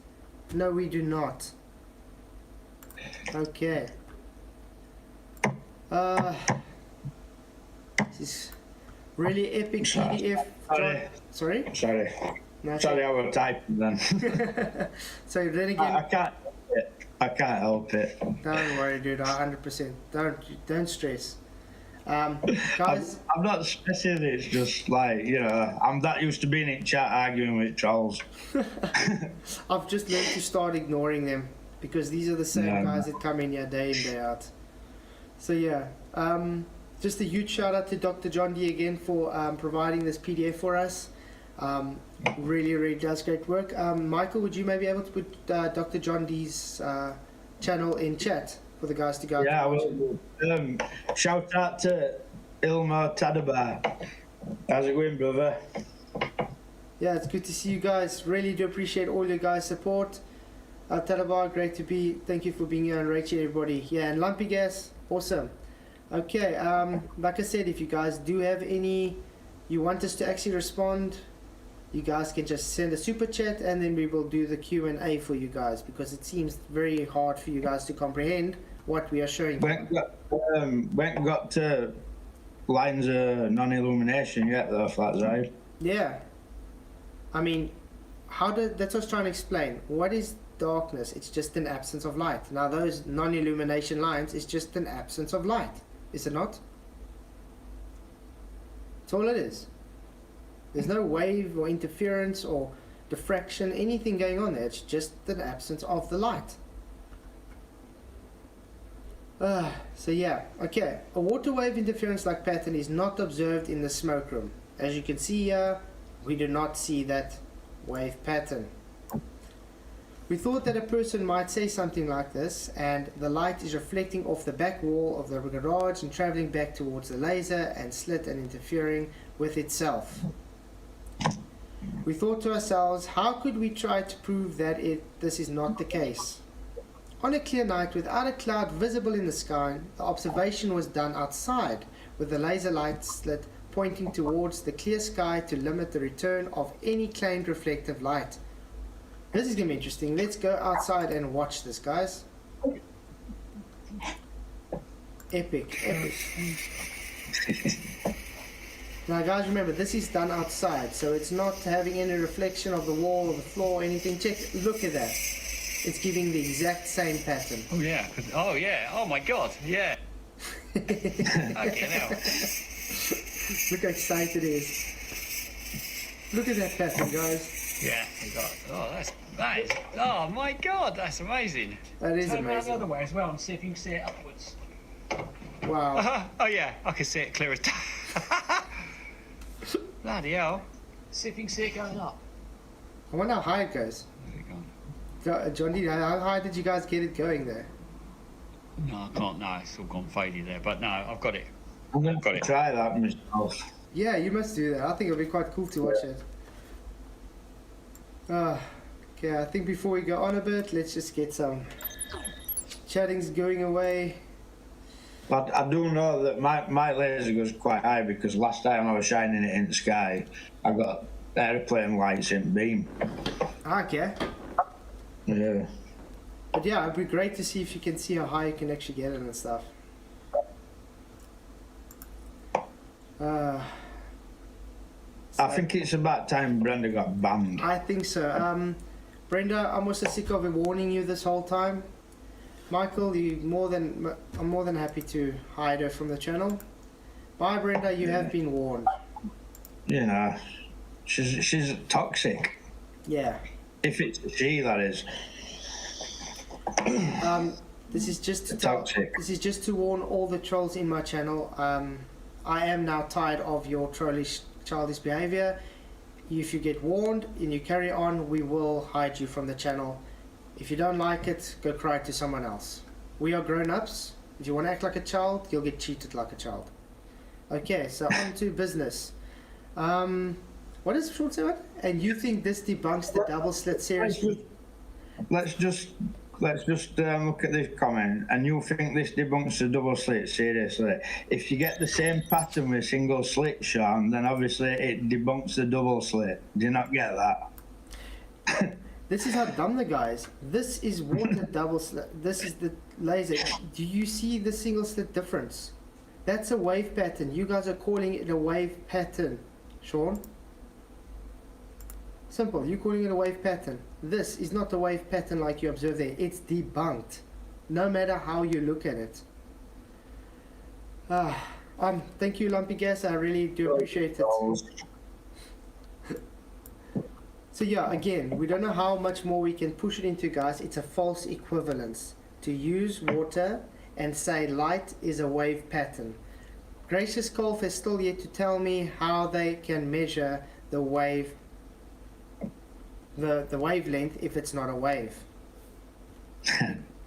No, we do not. Okay. This is really epic PDF. Sorry? Sorry. No, Sorry, I was typing then. So then again, I can't help it. I can't help it. don't worry, dude. 100%. Don't stress. Guys, I'm not stressing. It's just like, you know, I'm that used to being in chat arguing with trolls. I've just learned to start ignoring them because these are the same Yeah. guys that come in here day in, day out. So yeah, just a huge shout out to Dr. John D again for providing this PDF for us. Really, really does great work. Michael, would you maybe be able to put Dr. John D's channel in chat for the guys to go? Yeah, I will. Shout out to Ilmo Tadaba. How's it going, brother? Yeah, it's good to see you guys. Really do appreciate all your guys' support. Tadaba, great to be. Thank you for being here, and Rachel, everybody. Yeah, and Lumpy Gas, awesome. Okay, like I said, if you guys do have any, you want us to actually respond, you guys can just send a super chat, and then we will do the Q&A for you guys, because it seems very hard for you guys to comprehend what we are showing you. Went got to lines of non-illumination yet, though, if that's right. Yeah. I mean, that's what I was trying to explain. What is darkness? It's just an absence of light. Now, those non-illumination lines is just an absence of light. Is it not? That's all it is. There's no wave or interference or diffraction, anything going on there. It's just an absence of the light. So yeah, okay. A water wave interference-like pattern is not observed in the smoke room. As you can see here, we do not see that wave pattern. We thought that a person might say something like this, and the light is reflecting off the back wall of the garage and traveling back towards the laser and slit and interfering with itself. We thought to ourselves, how could we try to prove that this is not the case? On a clear night without a cloud visible in the sky, the observation was done outside with the laser light slit pointing towards the clear sky to limit the return of any claimed reflective light. This is going to be interesting. Let's go outside and watch this, guys. Epic, epic. Now, guys, remember, this is done outside, so it's not having any reflection of the wall or the floor or anything. Look at that. It's giving the exact same pattern. Oh, yeah. Oh, yeah. Oh, my God. Yeah. Okay, now. Look how excited it is. Look at that pattern, guys. Yeah. That is. Oh, my God. That's amazing. That is Turn around the amazing. other way as well and see if you can see it upwards. Wow. Oh, yeah. I can see it clear as day. Bloody hell. See if you can see it going up. I wonder how high it goes. John D, how high did you guys get it going there? No, I can't. No, it's all gone faded there. But no, I've got it. I'm going Got to it. try that myself. Yeah, you must do that. I think it'll be quite cool to watch it. Okay, I think before we go on a bit, let's just get some chattings going away. But I do know that my laser goes quite high because last time I was shining it in the sky, I got airplane lights in beam. Okay. Yeah. But yeah, it'd be great to see if you can see how high you can actually get it and stuff. I think it's about time Brenda got banned. I think so. Brenda, I'm also sick of warning you this whole time. Michael, I'm more than happy to hide her from the channel. Bye, Brenda. You have been warned. You know, she's toxic. Yeah. If it's a she, that is. This is just to Toxic. This is just to warn all the trolls in my channel. I am now tired of your trollish, childish behavior. If you get warned and you carry on, we will hide you from the channel. If you don't like it, go cry to someone else. We are grown-ups. If you want to act like a child, you'll get treated like a child. Okay, so on to business. What does Sean say? And you think this debunks the double slit seriously? Let's just look at this comment, and you think this debunks the double slit seriously. If you get the same pattern with single slit, Sean, then obviously it debunks the double slit. Do you not get that? This is how dumb the guy is. This is water double slit. This is the laser. Do you see the single slit difference? That's a wave pattern. You guys are calling it a wave pattern, Sean. Simple. You're calling it a wave pattern. This is not a wave pattern like you observe there. It's debunked, no matter how you look at it. Thank you, Lumpy Gas. I really do appreciate it. So yeah, again, we don't know how much more we can push it into, guys. It's a false equivalence to use water and say light is a wave pattern. Gracious Kolf is still yet to tell me how they can measure the wave, the wavelength if it's not a wave.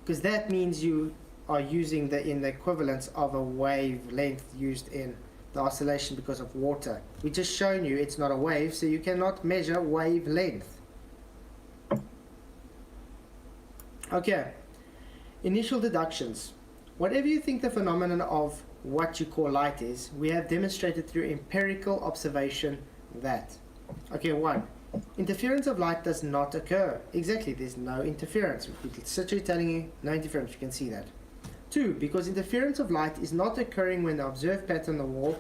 Because that means you are using in the equivalence of a wavelength used in the oscillation because of water. We just shown you it's not a wave, so you cannot measure wavelength. Okay, initial deductions. Whatever you think the phenomenon of what you call light is, we have demonstrated through empirical observation that. Okay, 1. Interference of light does not occur. Exactly, there's no interference. It's literally telling you no interference, you can see that. 2. Because interference of light is not occurring when the observed pattern on the wall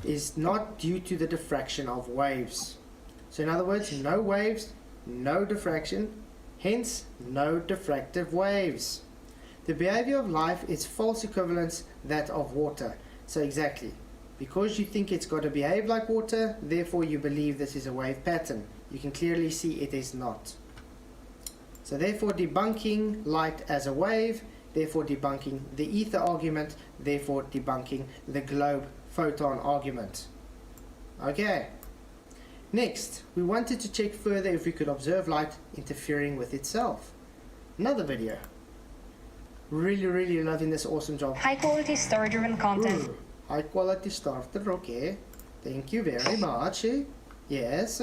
is not due to the diffraction of waves. So in other words, no waves, no diffraction, hence no diffractive waves. The behavior of light is false equivalence that of water. So exactly, because you think it's got to behave like water, therefore you believe this is a wave pattern. You can clearly see it is not. So therefore debunking light as a wave, therefore debunking the ether argument, therefore debunking the globe photon argument. Okay. Next, we wanted to check further if we could observe light interfering with itself. Another video. Really loving this awesome job. High quality story driven content. Ooh, high quality starter, okay. Thank you very much. Yes.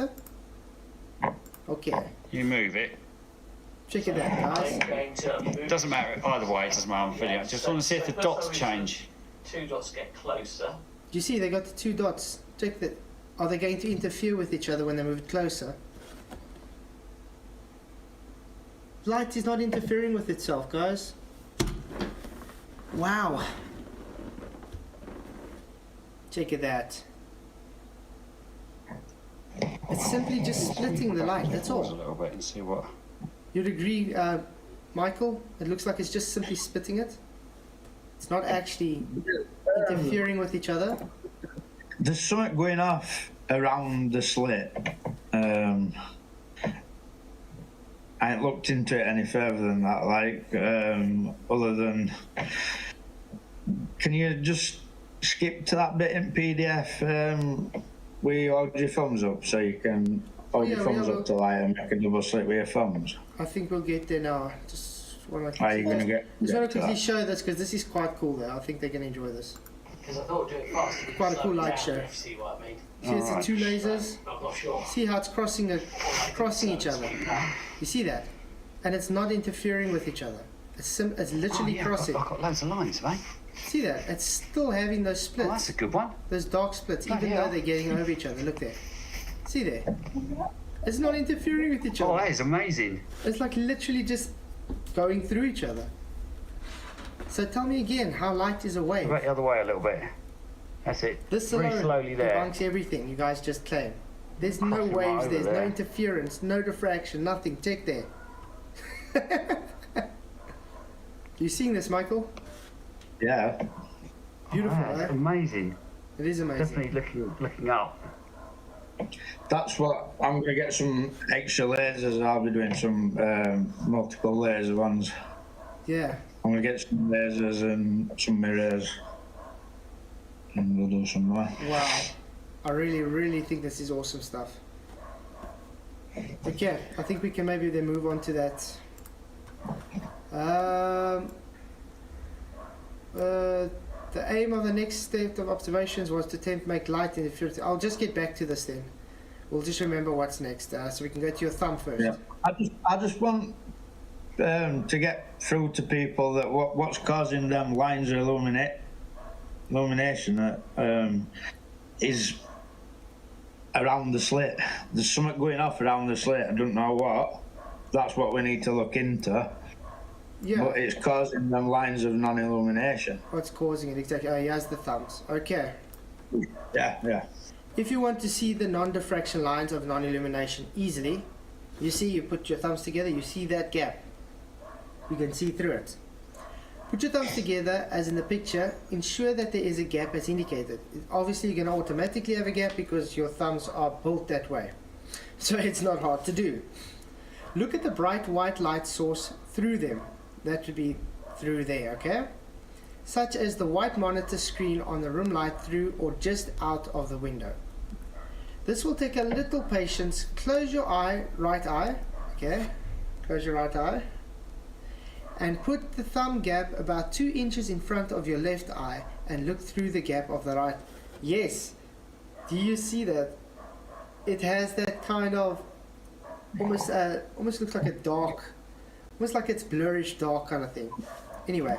Okay. You move it. Check it out, guys. Doesn't matter either way, it doesn't matter on video. I just want to see if the dots change. 2 dots get closer. Do you see they got the 2 dots? Check that. Are they going to interfere with each other when they move it closer? Light is not interfering with itself, guys. Wow. Check it out. It's simply just splitting the light, that's Pause a all. little bit and see what. You'd agree, Michael? It looks like it's just simply splitting it. It's not actually interfering with each other. There's something going off around the slit. I ain't looked into it any further than that, like, other than... Can you just skip to that bit in PDF where you hold your thumbs up so you can hold your thumbs up to light and make a double slit with your thumbs? I think we'll get there now. Just want to Are you going to get just want to to quickly that? show this because this is quite cool though. I think they're going to enjoy this. Because I thought do it faster. Quite a cool light show. If you see what I mean. See, it's the 2 lasers. I'm not sure. See how it's crossing each other. You see that? And it's not interfering with each other. It's literally crossing. I've got loads of lines, mate. See that? It's still having those Oh, splits. that's a good one. Those dark splits, Bloody even though hell. they're getting over each other. Look there. See there? It's not interfering with each Oh, other. that is amazing. It's like literally just going through each other. So tell me again how light is a wave. Right the other way a little bit. That's it. This Very alone slowly there. debunks everything you guys just claim. There's no Fucking right waves, over there's no there. interference, no diffraction, nothing. Check there. You seeing this, Michael? Yeah. Beautiful, Wow, right? that's amazing. It is amazing. Definitely looking up. That's what I'm going to get some extra lasers. I'll be doing some multiple laser ones. Yeah. I'm going to get some lasers and some mirrors, and we'll do some more. Wow. I really think this is awesome stuff. Okay, I think we can maybe then move on to that. The aim of the next step of observations was to attempt to make light interference. I'll just get back to this then. We'll just remember what's next, so we can go to your thumb first. Yeah. I just want to get through to people that what's causing them lines of illumination is around the slit. There's something going off around the slit. I don't know what. That's what we need to look into. Yeah. But it's causing them lines of non-illumination. What's causing it exactly? Oh, he has the thumbs. Okay. Yeah. If you want to see the non-diffraction lines of non-illumination easily, you see, you put your thumbs together, you see that gap. You can see through it. Put your thumbs together as in the picture, ensure that there is a gap as indicated. Obviously you're going to automatically have a gap because your thumbs are built that way. So it's not hard to do. Look at the bright white light source through them. That would be through there, okay? Such as the white monitor screen on the room light through or just out of the window. This will take a little patience. Close your right eye, okay? Close your right eye. And put the thumb gap about 2 inches in front of your left eye and look through the gap of the right. Yes. Do you see that? It has that kind of almost looks like a dark, almost like it's blurrish dark kind of thing. Anyway,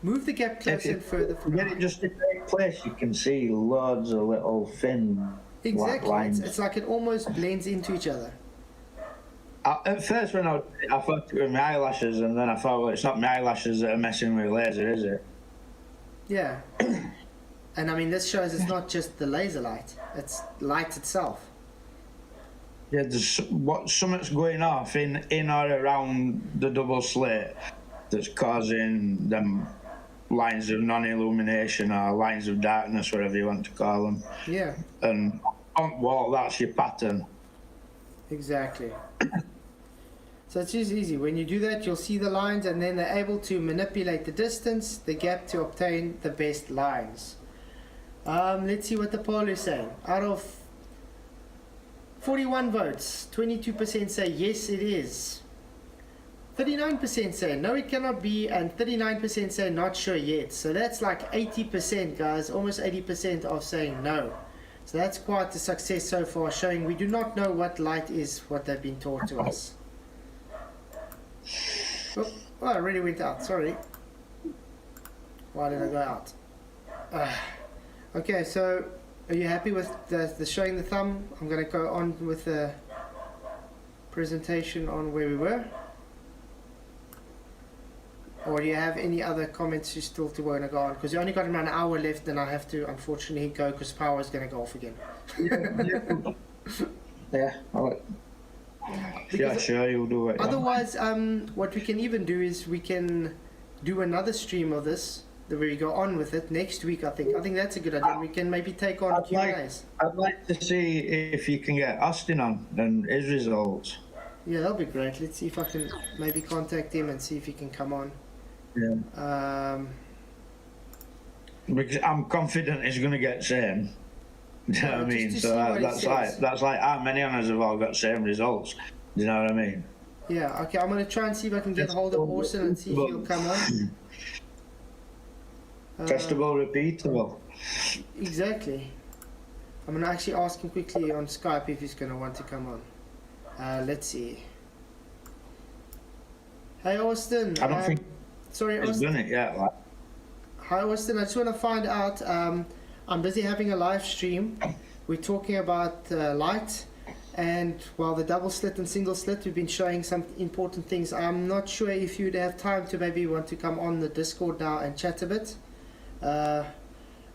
move the gap closer and further from Get it just in the right place. You can see loads of little thin black lines. It's like it almost blends into each other. At first, when I thought it was my eyelashes, and then I thought, well, it's not my eyelashes that are messing with laser, is it? Yeah. And I mean, this shows it's not just the laser light; it's light itself. Yeah, there's something's going off in or around the double slit that's causing them lines of non-illumination or lines of darkness, whatever you want to call them. Yeah. And well, that's your pattern. Exactly. So it's just easy. When you do that, you'll see the lines, and then they're able to manipulate the distance, the gap, to obtain the best lines. Let's see what the poll is saying. Out of 41 votes, 22% say yes, it is. 39% say no, it cannot be, and 39% say not sure yet. So that's like 80%, guys, almost 80% of saying no. So that's quite a success so far, showing we do not know what light is, what they've been taught to us. Oh, I already went out, sorry. Why did I go out? Okay, so are you happy with the showing the thumb? I'm going to go on with the presentation on where we were. Or do you have any other comments you still to want to go on? Because you only got around an hour left, and I have to unfortunately go because power is going to go off again. Yeah, sure, you'll do it. Otherwise, what we can even do is we can do another stream of this, where we go on with it next week. I think that's a good idea. We can maybe take on Q&As. I'd like to see if you can get Austin on and his results. Yeah, that'll be great. Let's see if I can maybe contact him and see if he can come on. Yeah. Because I'm confident he's going to get same. You know what I mean? So that's like how many of us have all got same results. You know what I mean? Yeah. Okay. I'm going to try and see if I can get hold of Orson and see if he'll come on. Testable, repeatable. Exactly. I'm going to actually ask him quickly on Skype if he's going to want to come on. Let's see. Hey Austin. I don't think sorry, he's Austin. done it yet. Like. Hi Austin, I just want to find out, I'm busy having a live stream. We're talking about light, and while the double slit and single slit, we've been showing some important things. I'm not sure if you'd have time to maybe want to come on the Discord now and chat a bit.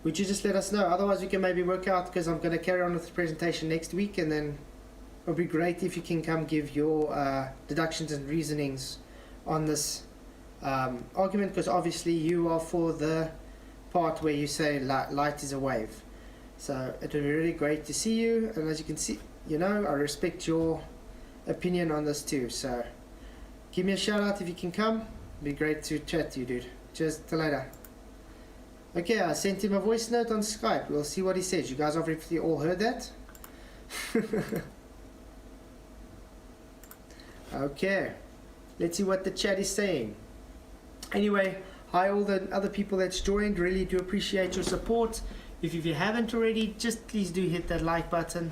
Would you just let us know? Otherwise we can maybe work out, because I'm going to carry on with the presentation next week, and then it would be great if you can come give your deductions and reasonings on this argument, because obviously you are for the part where you say light is a wave. So it would be really great to see you, and as you can see, you know, I respect your opinion on this too. So give me a shout out if you can come. It'd be great to chat to you, dude. Cheers, till later. Okay, I sent him a voice note on Skype. We'll see what he says. You guys obviously all heard that. Okay, let's see what the chat is saying. Anyway, Hi, all the other people that's joined. Really do appreciate your support. If you haven't already, just please do hit that like button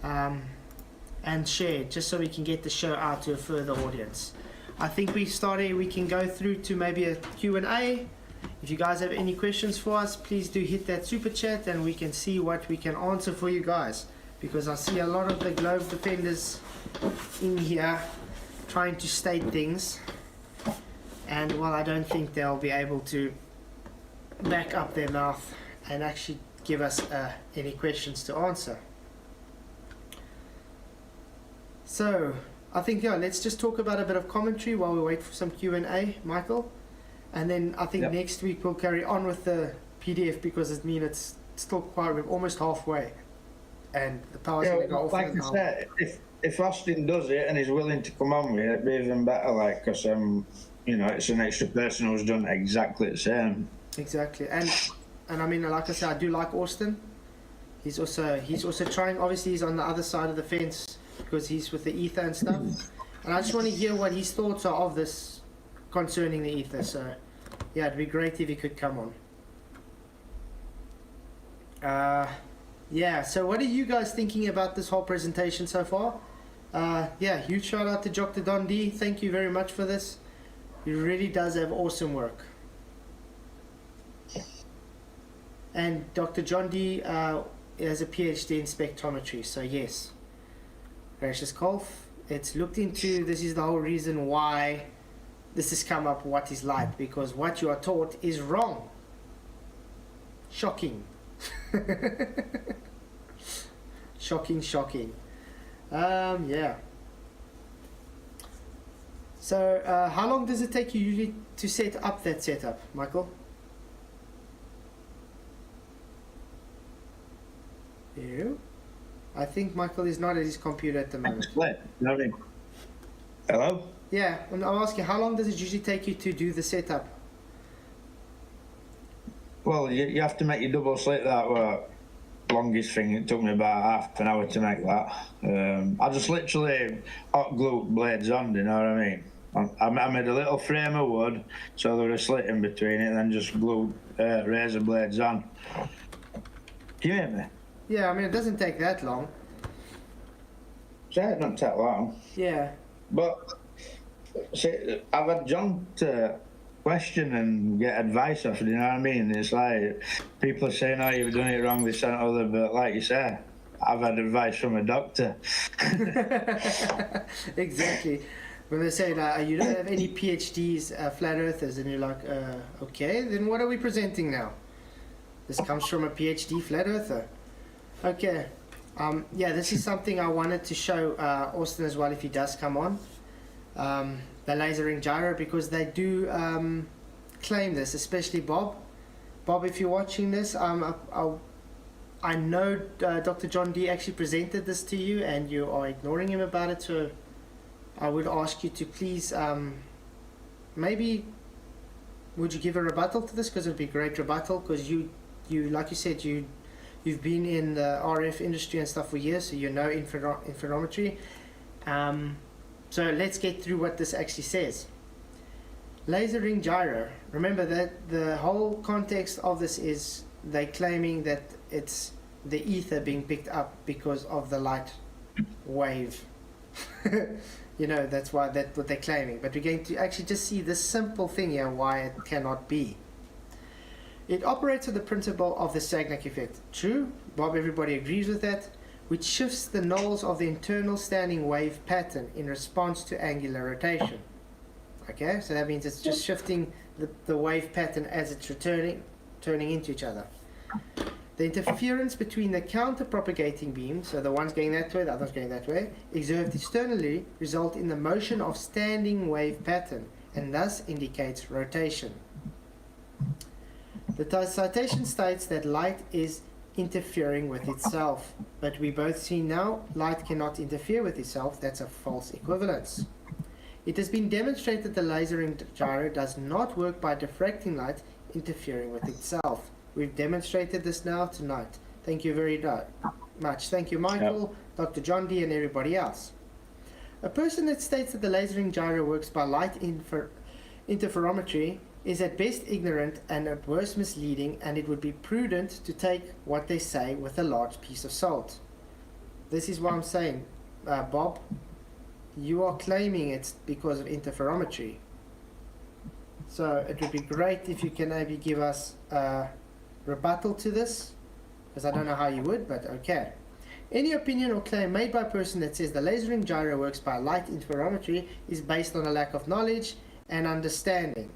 and share, just so we can get the show out to a further audience. I think we can go through to maybe a Q&A. If you guys have any questions for us, please do hit that super chat and we can see what we can answer for you guys. Because I see a lot of the globe defenders in here trying to state things. And well, I don't think they'll be able to back up their mouth and actually give us any questions to answer. So, I think, yeah, let's just talk about a bit of commentary while we wait for some Q&A, Michael. And then I think next week we'll carry on with the PDF because it's still quite, we're almost halfway. And the power's going to go off. Like I said, if Austin does it and he's willing to come on with it, it'd be even better, like, because, you know, it's an extra person who's done exactly the same. Exactly. And I mean, like I said, I do like Austin. He's also trying, obviously he's on the other side of the fence because he's with the ether and stuff. And I just want to hear what his thoughts are of this concerning the ether. So, yeah, it'd be great if he could come on. Yeah, so what are you guys thinking about this whole presentation so far? Yeah, huge shout out to Dr. Don D. Thank you very much for this. He really does have awesome work. And Dr. John D. Has a PhD in spectrometry, so yes. Gracious Kolf, it's looked into, this is the whole reason why this has come up, what is light, because what you are taught is wrong. Shocking. Shocking. Yeah. So, how long does it take you usually to set up that setup, Michael? You? I think Michael is not at his computer at the moment. Hello? Yeah, I'm asking, how long does it usually take you to do the setup? Well, you have to make your double slit. That was longest thing. It took me about half an hour to make that. I just literally hot glue blades on, do you know what I mean? I made a little frame of wood so there was a slit in between it and then just glued razor blades on. Can you hear me? Yeah, I mean, it doesn't take that long. So it don't take long. Yeah. But see, I've had John to question and get advice off, you know what I mean? It's like people are saying, oh, you've done it wrong, this and other, but like you said, I've had advice from a doctor. Exactly. When they say, you don't have any PhDs, flat earthers, and you're like, okay, then what are we presenting now? This comes from a PhD flat earther. Okay. Yeah, this is something I wanted to show Austin as well if he does come on. The lasering gyro, because they do claim this, especially Bob. Bob, if you're watching this, I know Dr. John D actually presented this to you and you are ignoring him about it, so I would ask you to please maybe would you give a rebuttal to this, because it would be a great rebuttal, because you like you said, you've been in the RF industry and stuff for years, so you know interferometry. So let's get through what this actually says. Laser ring gyro. Remember that the whole context of this is they claiming that it's the ether being picked up because of the light wave. You know, that's what they're claiming. But we're going to actually just see this simple thing here, why it cannot be. It operates on the principle of the Sagnac effect. True, Bob, everybody agrees with that, which shifts the nulls of the internal standing wave pattern in response to angular rotation. Okay, so that means it's just shifting the wave pattern as it's turning into each other. The interference between the counter-propagating beams, so the one's going that way, the other's going that way, observed externally result in the motion of standing wave pattern and thus indicates rotation. The citation states that light is interfering with itself, but we both see now light cannot interfere with itself. That's a false equivalence. It has been demonstrated the lasering gyro does not work by diffracting light interfering with itself. We've demonstrated this now tonight. Thank you very much. Thank you, Michael, Dr. John D, and everybody else. A person that states that the lasering gyro works by light interferometry is at best ignorant and at worst misleading, and it would be prudent to take what they say with a large piece of salt. This is what I'm saying, Bob. You are claiming it's because of interferometry. So it would be great if you can maybe give us a rebuttal to this, because I don't know how you would, but okay. Any opinion or claim made by a person that says the lasering gyro works by light interferometry is based on a lack of knowledge and understanding.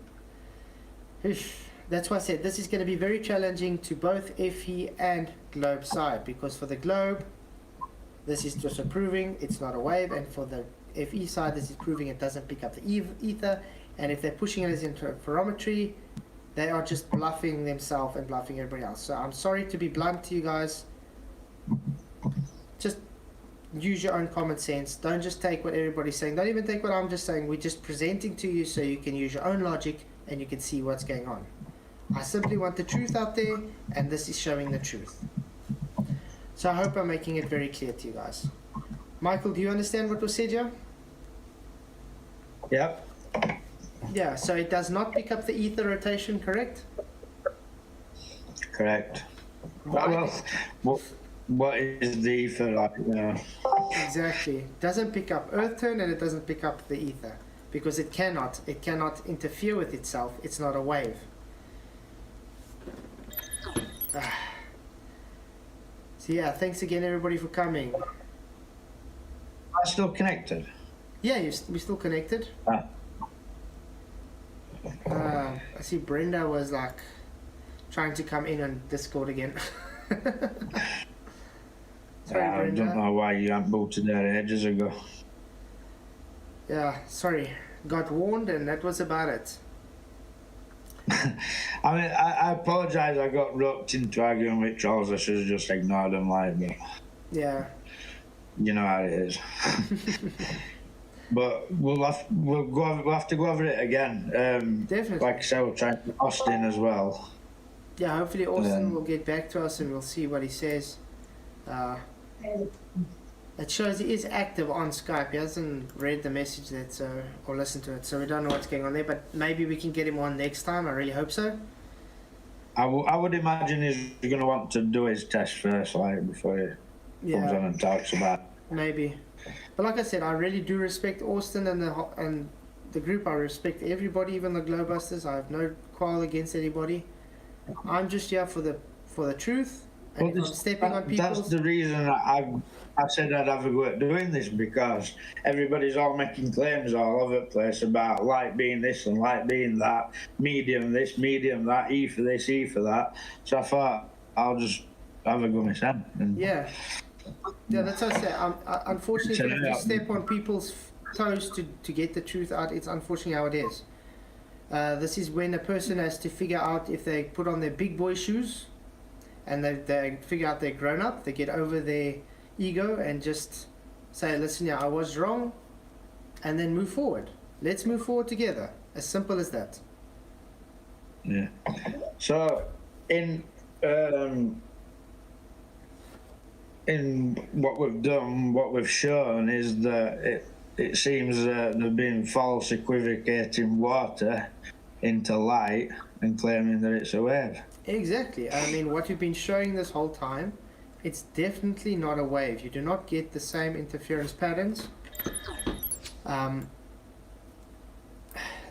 That's why I said this is going to be very challenging to both FE and globe side, because for the globe, this is just proving it's not a wave, and for the FE side, this is proving it doesn't pick up the ether. And if they're pushing it as interferometry, they are just bluffing themselves and bluffing everybody else. So I'm sorry to be blunt to you guys. Just use your own common sense. Don't just take what everybody's saying. Don't even take what I'm just saying. We're just presenting to you so you can use your own logic and you can see what's going on. I simply want the truth out there, and this is showing the truth. So I hope I'm making it very clear to you guys. Michael, do you understand what was said here? Yep. Yeah, so it does not pick up the ether rotation, correct? Correct. Right. Well, what is the ether like? Exactly. Doesn't pick up earth turn, and it doesn't pick up the ether because it cannot interfere with itself. It's not a wave. So yeah, thanks again everybody for coming. Am I still connected? Yeah, we're still connected. I see Brenda was like trying to come in on Discord again. Sorry, I Brenda. don't know why you haven't bolted that ages ago. Yeah, sorry. Got warned, and that was about it. I mean, I apologise. I got roped into arguing with trolls. I should have just ignored them, like, but Yeah. you know how it is. But we'll have to go over it again. Definitely. Like I said, we'll try and Austin as well. Yeah, hopefully Austin will get back to us and we'll see what he says. It shows he is active on Skype. He hasn't read the message yet, or listened to it, so we don't know what's going on there. But maybe we can get him on next time. I really hope so. I would imagine he's going to want to do his test first, like, before he comes on and talks about it. Maybe. But like I said, I really do respect Austin and the group. I respect everybody, even the Globusters. I have no quarrel against anybody. I'm just here for the truth. And if I'm stepping on people's... That's the reason I said I'd have a go at doing this, because everybody's all making claims all over the place about light being this and light being that, medium this, medium that, E for this, E for that. So I thought I'll just have a go myself. Yeah, that's what I say. Unfortunately, if you step on people's toes to get the truth out, it's unfortunately how it is. This is when a person has to figure out if they put on their big boy shoes and they figure out they're grown up, they get over their ego and just say, listen, yeah, I was wrong, and then move forward. Let's move forward together. As simple as that. Yeah. So in what we've done, what we've shown is that it seems there've been false equivocating water into light and claiming that it's a wave. Exactly. I mean, what you've been showing this whole time, it's definitely not a wave. You do not get the same interference patterns.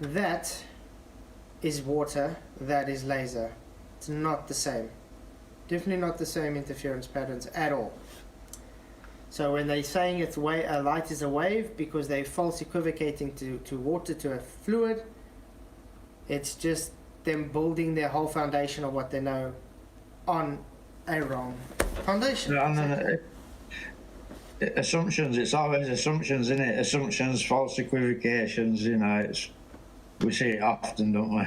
That is water, that is laser. It's not the same. Definitely not the same interference patterns at all. So when they're saying it's light is a wave because they're false equivocating to water, to a fluid, it's just them building their whole foundation of what they know on a wrong foundation. Assumptions, it's always assumptions, isn't it? Assumptions, false equivocations, we see it often, don't we?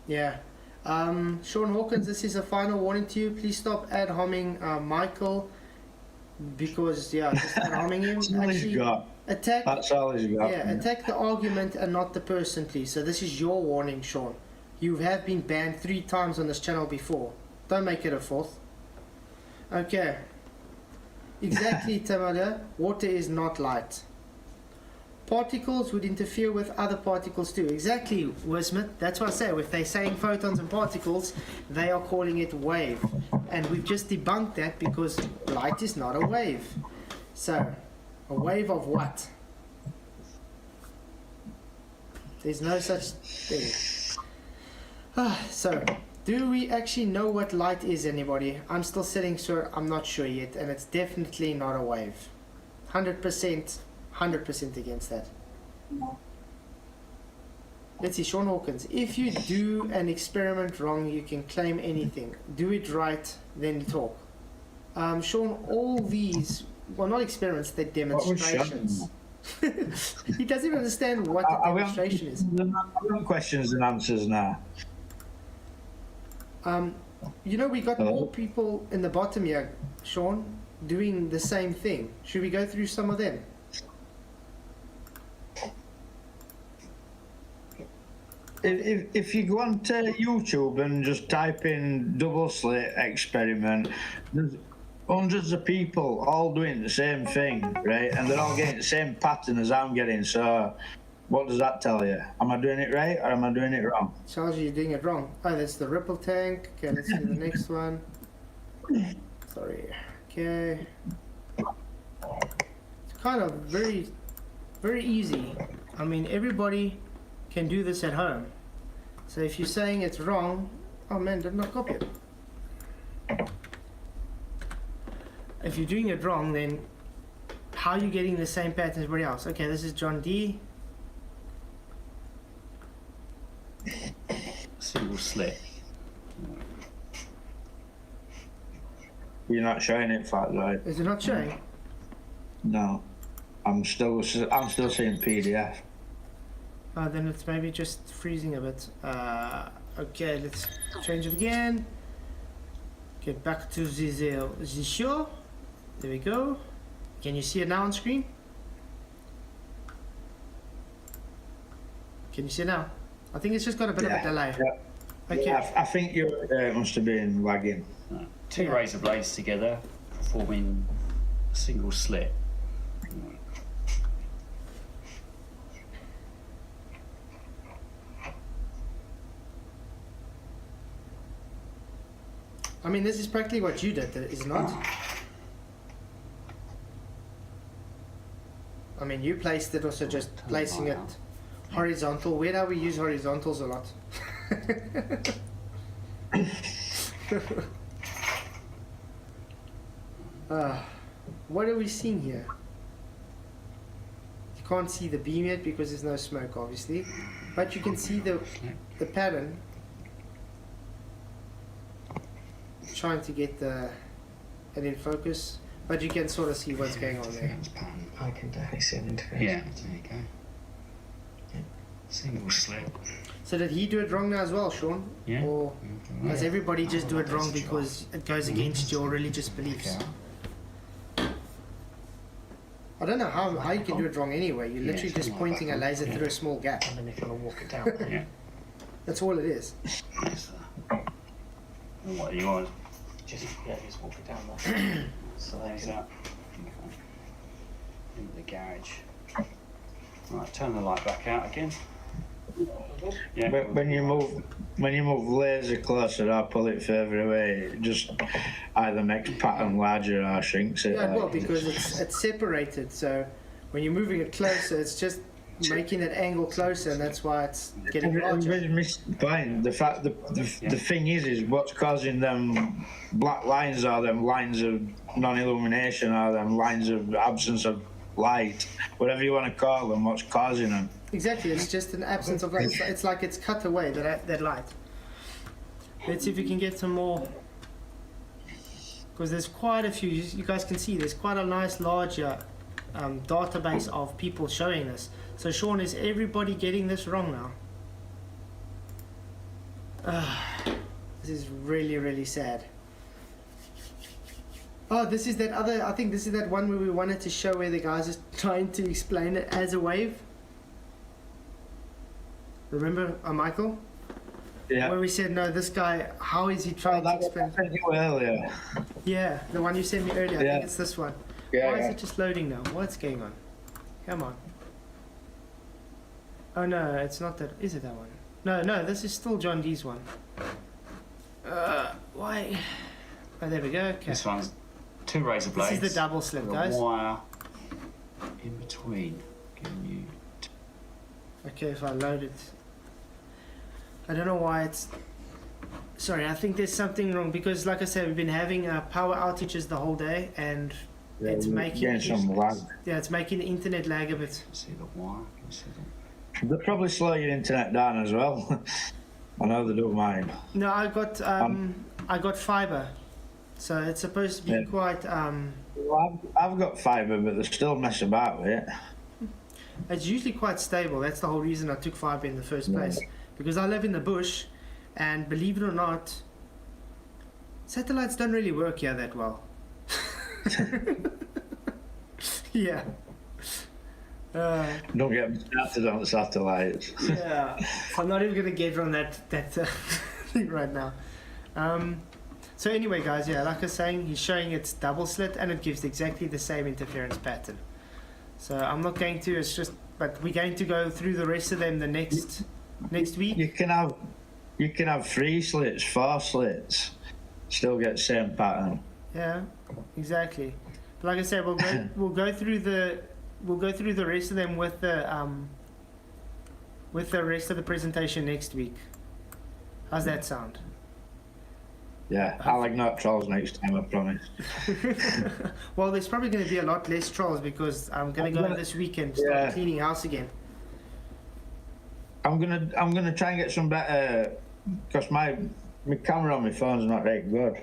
Yeah. Sean Hawkins, this is a final warning to you. Please stop ad homing Michael, because just ad homing him. That's all he's got. Attack. That's all he's got. Yeah, attack the argument and not the person, please. So this is your warning, Sean. You have been banned 3 times on this channel before. Don't make it a 4th. Okay. Exactly, Tamada. Water is not light. particles would interfere with other particles too. Exactly, Wismith. That's what I say. If they're saying photons and particles, they are calling it wave. And we've just debunked that because light is not a wave. So, a wave of what? There's no such thing. So, do we actually know what light is, anybody? I'm still sitting sure, I'm not sure yet, and it's definitely not a wave. 100% against that. Let's see, Sean Hawkins. If you do an experiment wrong, you can claim anything. Do it right, then talk. Sean, all these, well, not experiments, they're demonstrations. He doesn't even understand what the demonstration is. Questions and answers now. You know, we got more people in the bottom here, Sean, doing the same thing. Should we go through some of them? If you go onto YouTube and just type in double slit experiment, there's hundreds of people all doing the same thing, right? And they're all getting the same pattern as I'm getting. So what does that tell you? Am I doing it right or am I doing it wrong? Charles, you're doing it wrong. Oh, that's the ripple tank. Okay, let's do the next one. Sorry. Okay. It's kind of very, very easy. I mean, everybody can do this at home. So if you're saying it's wrong, oh man, did not copy it. If you're doing it wrong, then how are you getting the same pattern as everybody else? Okay, this is John D. Single slit. You're not showing it fat, right? Is it not showing? No, I'm still seeing PDF. Then it's maybe just freezing a bit. Okay, let's change it again. Get back to the show. There we go. Can you see it now on screen? Can you see it now? I think it's just got a bit of a delay. Yeah. Okay. Yeah, I think you must have been lagging. Two razor blades together, forming a single slit. I mean, this is practically what you did, is it not? I mean, you placed it, also just placing it horizontal. Where do we use horizontals a lot? What are we seeing here? You can't see the beam yet because there's no smoke, obviously, but you can see the pattern. Trying to get it in focus, but you can sort of see what's going on there. I can definitely see an interface. Yeah, there you go. Single slit. So did he do it wrong now as well, Sean? Yeah. Or does everybody just do it wrong because it goes against your religious beliefs? I don't know how you can do it wrong anyway. You're literally just pointing a laser through a small gap. And then if you want to walk it down. Yeah. That's all it is. What do you want? Just walk it down there. So there's that. Into the garage. Right, turn the light back out again. Yeah. But when you move laser closer or pull it further away, it just either makes pattern larger or shrinks it. Yeah, well, because it's separated. So when you're moving it closer, it's just making that angle closer, and that's why it's getting larger. Fine. The fact, the thing is what's causing them black lines are them lines of non-illumination, or them lines of absence of light, whatever you want to call them. What's causing them? Exactly. It's just an absence of light. It's like it's cut away that light. Let's see if we can get some more, because there's quite a few. You guys can see there's quite a nice larger database of people showing this. So Sean, is everybody getting this wrong now? This is really, really sad. Oh, this is that other, I think this is that one where we wanted to show where the guys are trying to explain it as a wave. Remember, Michael? Yeah. Where we said, no, this guy, how is he trying to explain? That was earlier. Yeah, the one you sent me earlier. I Yeah. think it's this one. Yeah, Why is yeah. it just loading now? What's going on? Come on. Oh no, it's not that. Is it that one? No, this is still John Dee's one. Why? Oh, there we go. Okay. This one's 2 razor blades. This is the double slit, with a guys. wire in between, giving you. Okay, if I load it. I don't know why it's... Sorry, I think there's something wrong because, like I said, we've been having power outages the whole day, and it's making some lag. Yeah, it's making the internet lag a bit. See the wire? Can you see that? They'll probably slow your internet down as well. I know they do mine. No, I got fiber, so it's supposed to be quite. Well, I've got fibre, but they still mess about with it. It's usually quite stable. That's the whole reason I took fiber in the first place, because I live in the bush, and believe it or not, satellites don't really work here that well. Yeah. Don't get me started on satellites. Yeah, I'm not even gonna get on that thing right now. So anyway, guys, yeah, like I was saying, he's showing it's double slit and it gives exactly the same interference pattern. So I'm not going to. It's just, but we're going to go through the rest of them the next week. You can have 3 slits, 4 slits, still get the same pattern. Yeah, exactly. But like I said, we'll go through the rest of them with the rest of the presentation next week. How's that sound? Yeah, I'll ignore trolls next time, I promise. Well, there's probably going to be a lot less trolls because I'm going to go this weekend start cleaning house again. I'm gonna try and get some better, because my camera on my phone's not very good.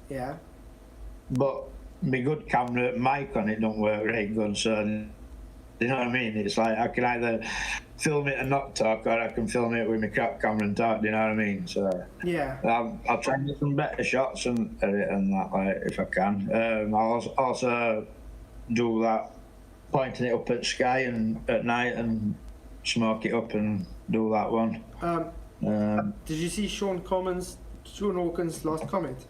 Yeah. But my good camera mic on it don't work very good, so you know what I mean? It's like I can either film it and not talk, or I can film it with my crap camera and talk, do you know what I mean? So yeah, I'll try and get some better shots and edit and that, like, if I can. I'll also do that, pointing it up at sky and at night and smoke it up and do that one. Did you see Sean Hawkins' last comment?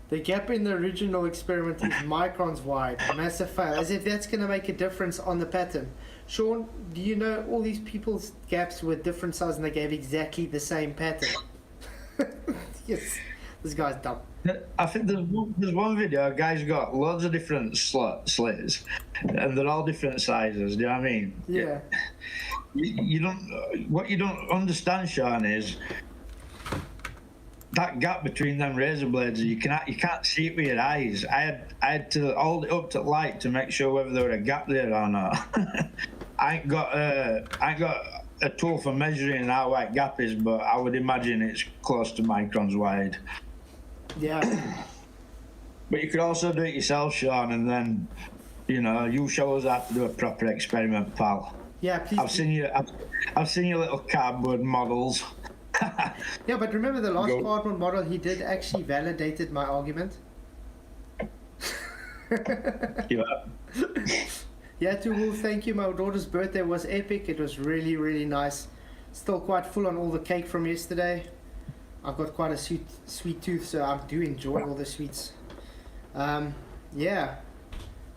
The gap in the original experiment is microns wide. Massive fail. As if that's going to make a difference on the pattern. Sean, do you know all these people's gaps were different size and they gave exactly the same pattern? Yes, this guy's dumb. I think there's one video, a guy's got loads of different slits, and they're all different sizes, do you know what I mean? Yeah. What you don't understand, Sean, is that gap between them razor blades. You can't see it with your eyes. I had to hold it up to light to make sure whether there were a gap there or not. I ain't got a tool for measuring how wide gap is, but I would imagine it's close to microns wide. Yeah. But you could also do it yourself, Sean, and then you show us how to do a proper experiment, pal. Yeah, please. I've seen your little cardboard models. Yeah, but remember the last cardboard model, he did actually validated my argument. Yeah, Tuhul, thank you. My daughter's birthday was epic. It was really, really nice. Still quite full on all the cake from yesterday. I've got quite a sweet tooth, so I do enjoy all the sweets. Yeah.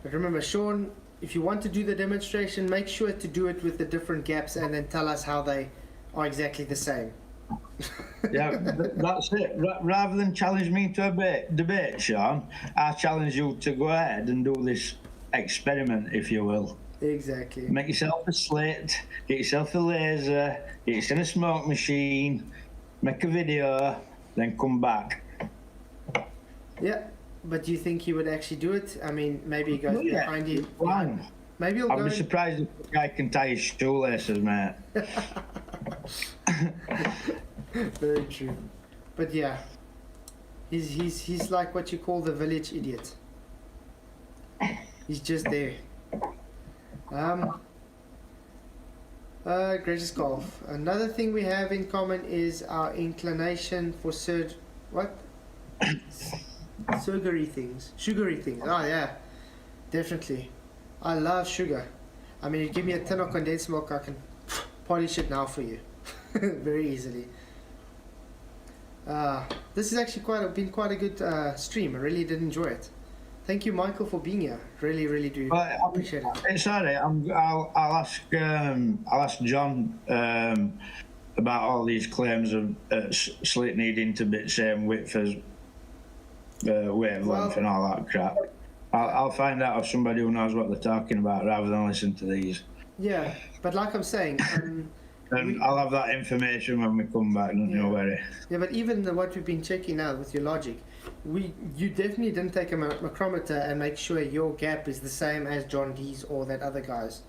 But remember, Sean, if you want to do the demonstration, make sure to do it with the different gaps and then tell us how they are exactly the same. Yeah, that's it. Rather than challenge me to a debate, Sean, I challenge you to go ahead and do this experiment, if you will. Exactly. Make yourself a slit, get yourself a laser, get yourself a smoke machine, make a video, then come back. Yeah, but do you think he would actually do it? I mean, maybe he goes behind you. Maybe he'll I'll be surprised if the guy can tie his shoelaces, mate. Very true. But yeah, he's like what you call the village idiot. He's just there. Greatest golf. Another thing we have in common is our inclination for sugary things. Oh yeah, definitely. I love sugar. I mean, you give me a tin of condensed milk, I can polish it now for you, very easily. This has actually been quite a good stream. I really did enjoy it. Thank you, Michael, for being here. Really, really do But appreciate it. it's alright. I'll ask John about all these claims of slit needing to be same width as wavelength and all that crap. I'll find out if somebody who knows what they're talking about rather than listen to these. Yeah, but like I'm saying, And I'll have that information when we come back. Don't you worry. yeah, but even what we've been checking out with your logic, you definitely didn't take a micrometer and make sure your gap is the same as John Dee's or that other guy's.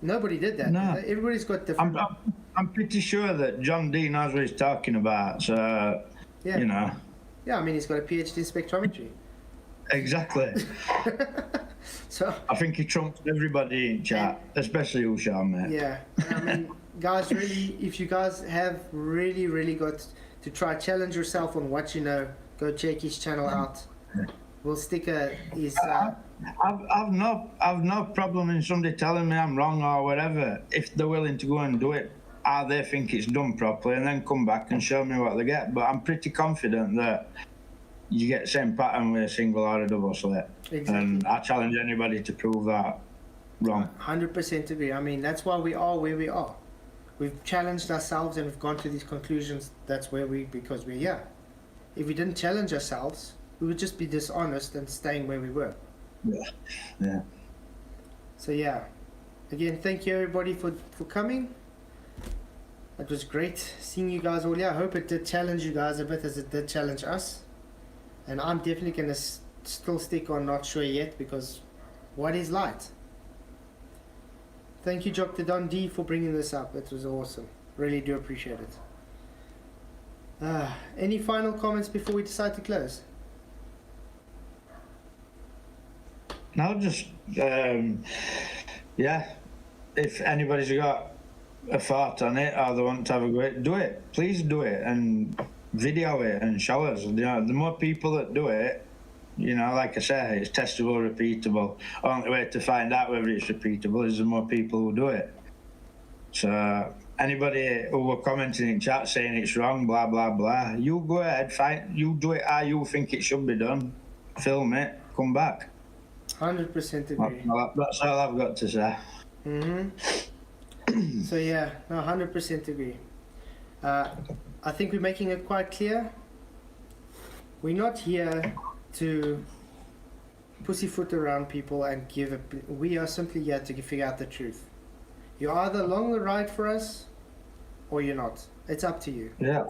Nobody did that. No. Everybody's got different. I'm pretty sure that John Dee knows what he's talking about. So, Yeah. you know. Yeah, I mean, he's got a PhD in spectrometry. Exactly. So, I think he trumps everybody in chat, especially you, Sean, mate. yeah. I mean, guys, really, if you guys have really, really got to try challenge yourself on what you know, go check his channel out. We'll stick his. I've no problem in somebody telling me I'm wrong or whatever if they're willing to go and do it. They think it's done properly and then come back and show me what they get. But I'm pretty confident that you get the same pattern with a single or a double slit. Exactly. And I challenge anybody to prove that wrong. 100% agree. I mean, that's why we are where we are. We've challenged ourselves and we've gone to these conclusions. That's where because we're here. If we didn't challenge ourselves, we would just be dishonest and staying where we were. Yeah. So yeah, again, thank you everybody for coming. It was great seeing you guys all here. I hope it did challenge you guys a bit as it did challenge us. And I'm definitely going to still stick on not sure yet, because what is light? Thank you, Dr. Don D, for bringing this up. It was awesome. Really do appreciate it. Any final comments before we decide to close? No, just yeah. If anybody's got a thought on it or they want to have a go at it, do it. Please do it and video it and show us. You know, the more people that do it, you know, like I say, it's testable, repeatable. Only way to find out whether it's repeatable is the more people who do it. So anybody who were commenting in chat saying it's wrong, blah blah blah, you go ahead, you do it how you think it should be done. Film it, come back. 100% agree. That's all I've got to say. So yeah, no, 100% agree. I think we're making it quite clear. We're not here to pussyfoot around people and we are simply here to figure out the truth. You're either along the ride for us or you're not. It's up to you. Yeah,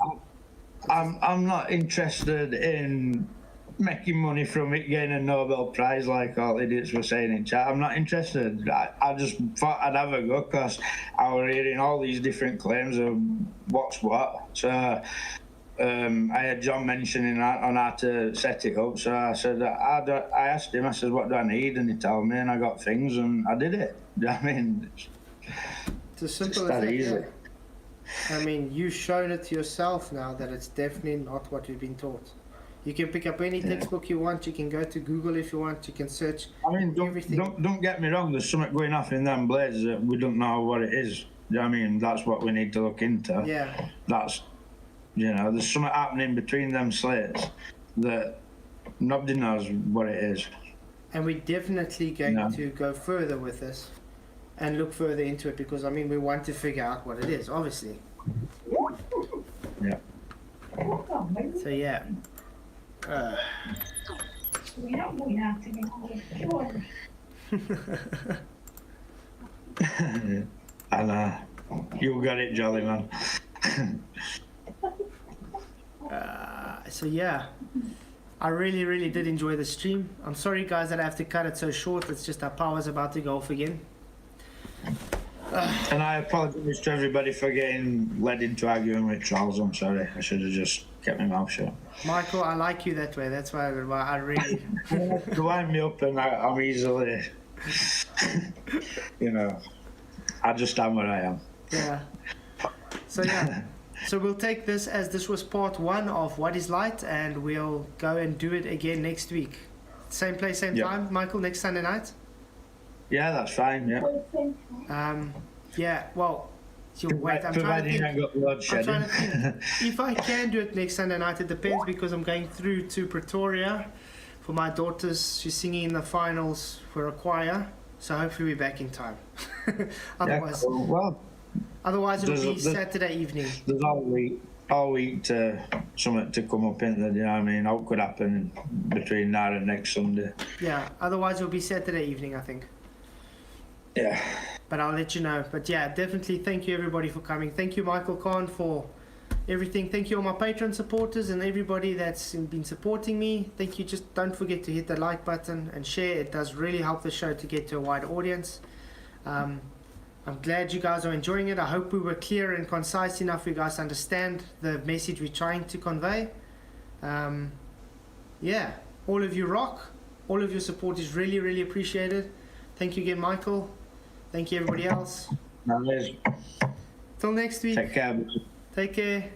I'm not interested in making money from it, getting a Nobel Prize like all idiots were saying in chat. I'm not interested. I just thought I'd have a go because I was hearing all these different claims of what's what. So I had John mentioning on how to set it up. So I said, I asked him, I said, what do I need? And he told me, and I got things and I did it. I mean, it's as simple as that that. easy. Yeah. I mean, you've shown it to yourself now that it's definitely not what we've been taught. You can pick up any textbook you want. You can go to Google if you want. You can search. I mean, don't get me wrong. There's something going off in them blades that we don't know what it is. I mean, that's what we need to look into. Yeah. That's, you know, there's something happening between them slits that nobody knows what it is. And we're definitely going to go further with this and look further into it because, I mean, we want to figure out what it is, obviously. Yeah. So, yeah. I know. You got it, jolly man. So yeah, I really did enjoy the stream. I'm sorry guys that I have to cut it so short. It's just our power's about to go off again. And I apologise to everybody for getting led into arguing with Charles. I'm sorry. I should have just kept my mouth shut. Michael, I like you that way. That's why I really... You wind me up and I'm easily... you know, I just am where I am. Yeah. So yeah. So we'll take this as this was part 1 of What is Light, and we'll go and do it again next week. Same place, same time, Michael, next Sunday night? Yeah, that's fine, yeah. Yeah, well, wait, I'm trying to think. If I can do it next Sunday night, it depends because I'm going through to Pretoria for my daughters. She's singing in the finals for a choir, so hopefully we're back in time. Otherwise, Yeah, cool. Well, otherwise it'll be there's- Saturday evening. there's all week to something to come up in there, you know what I mean? What could happen between now and next Sunday? Yeah, otherwise it'll be Saturday evening, I think. Yeah. But I'll let you know. But yeah, definitely thank you everybody for coming. Thank you, Michael Khan, for everything. Thank you all my Patreon supporters and everybody that's been supporting me. Thank you. Just don't forget to hit the like button and share. It does really help the show to get to a wider audience. I'm glad you guys are enjoying it. I hope we were clear and concise enough for you guys to understand the message we're trying to convey. Yeah, all of you rock. All of your support is really, really appreciated. Thank you again, Michael. Thank you, everybody else. No worries. Till next week. Take care. Take care.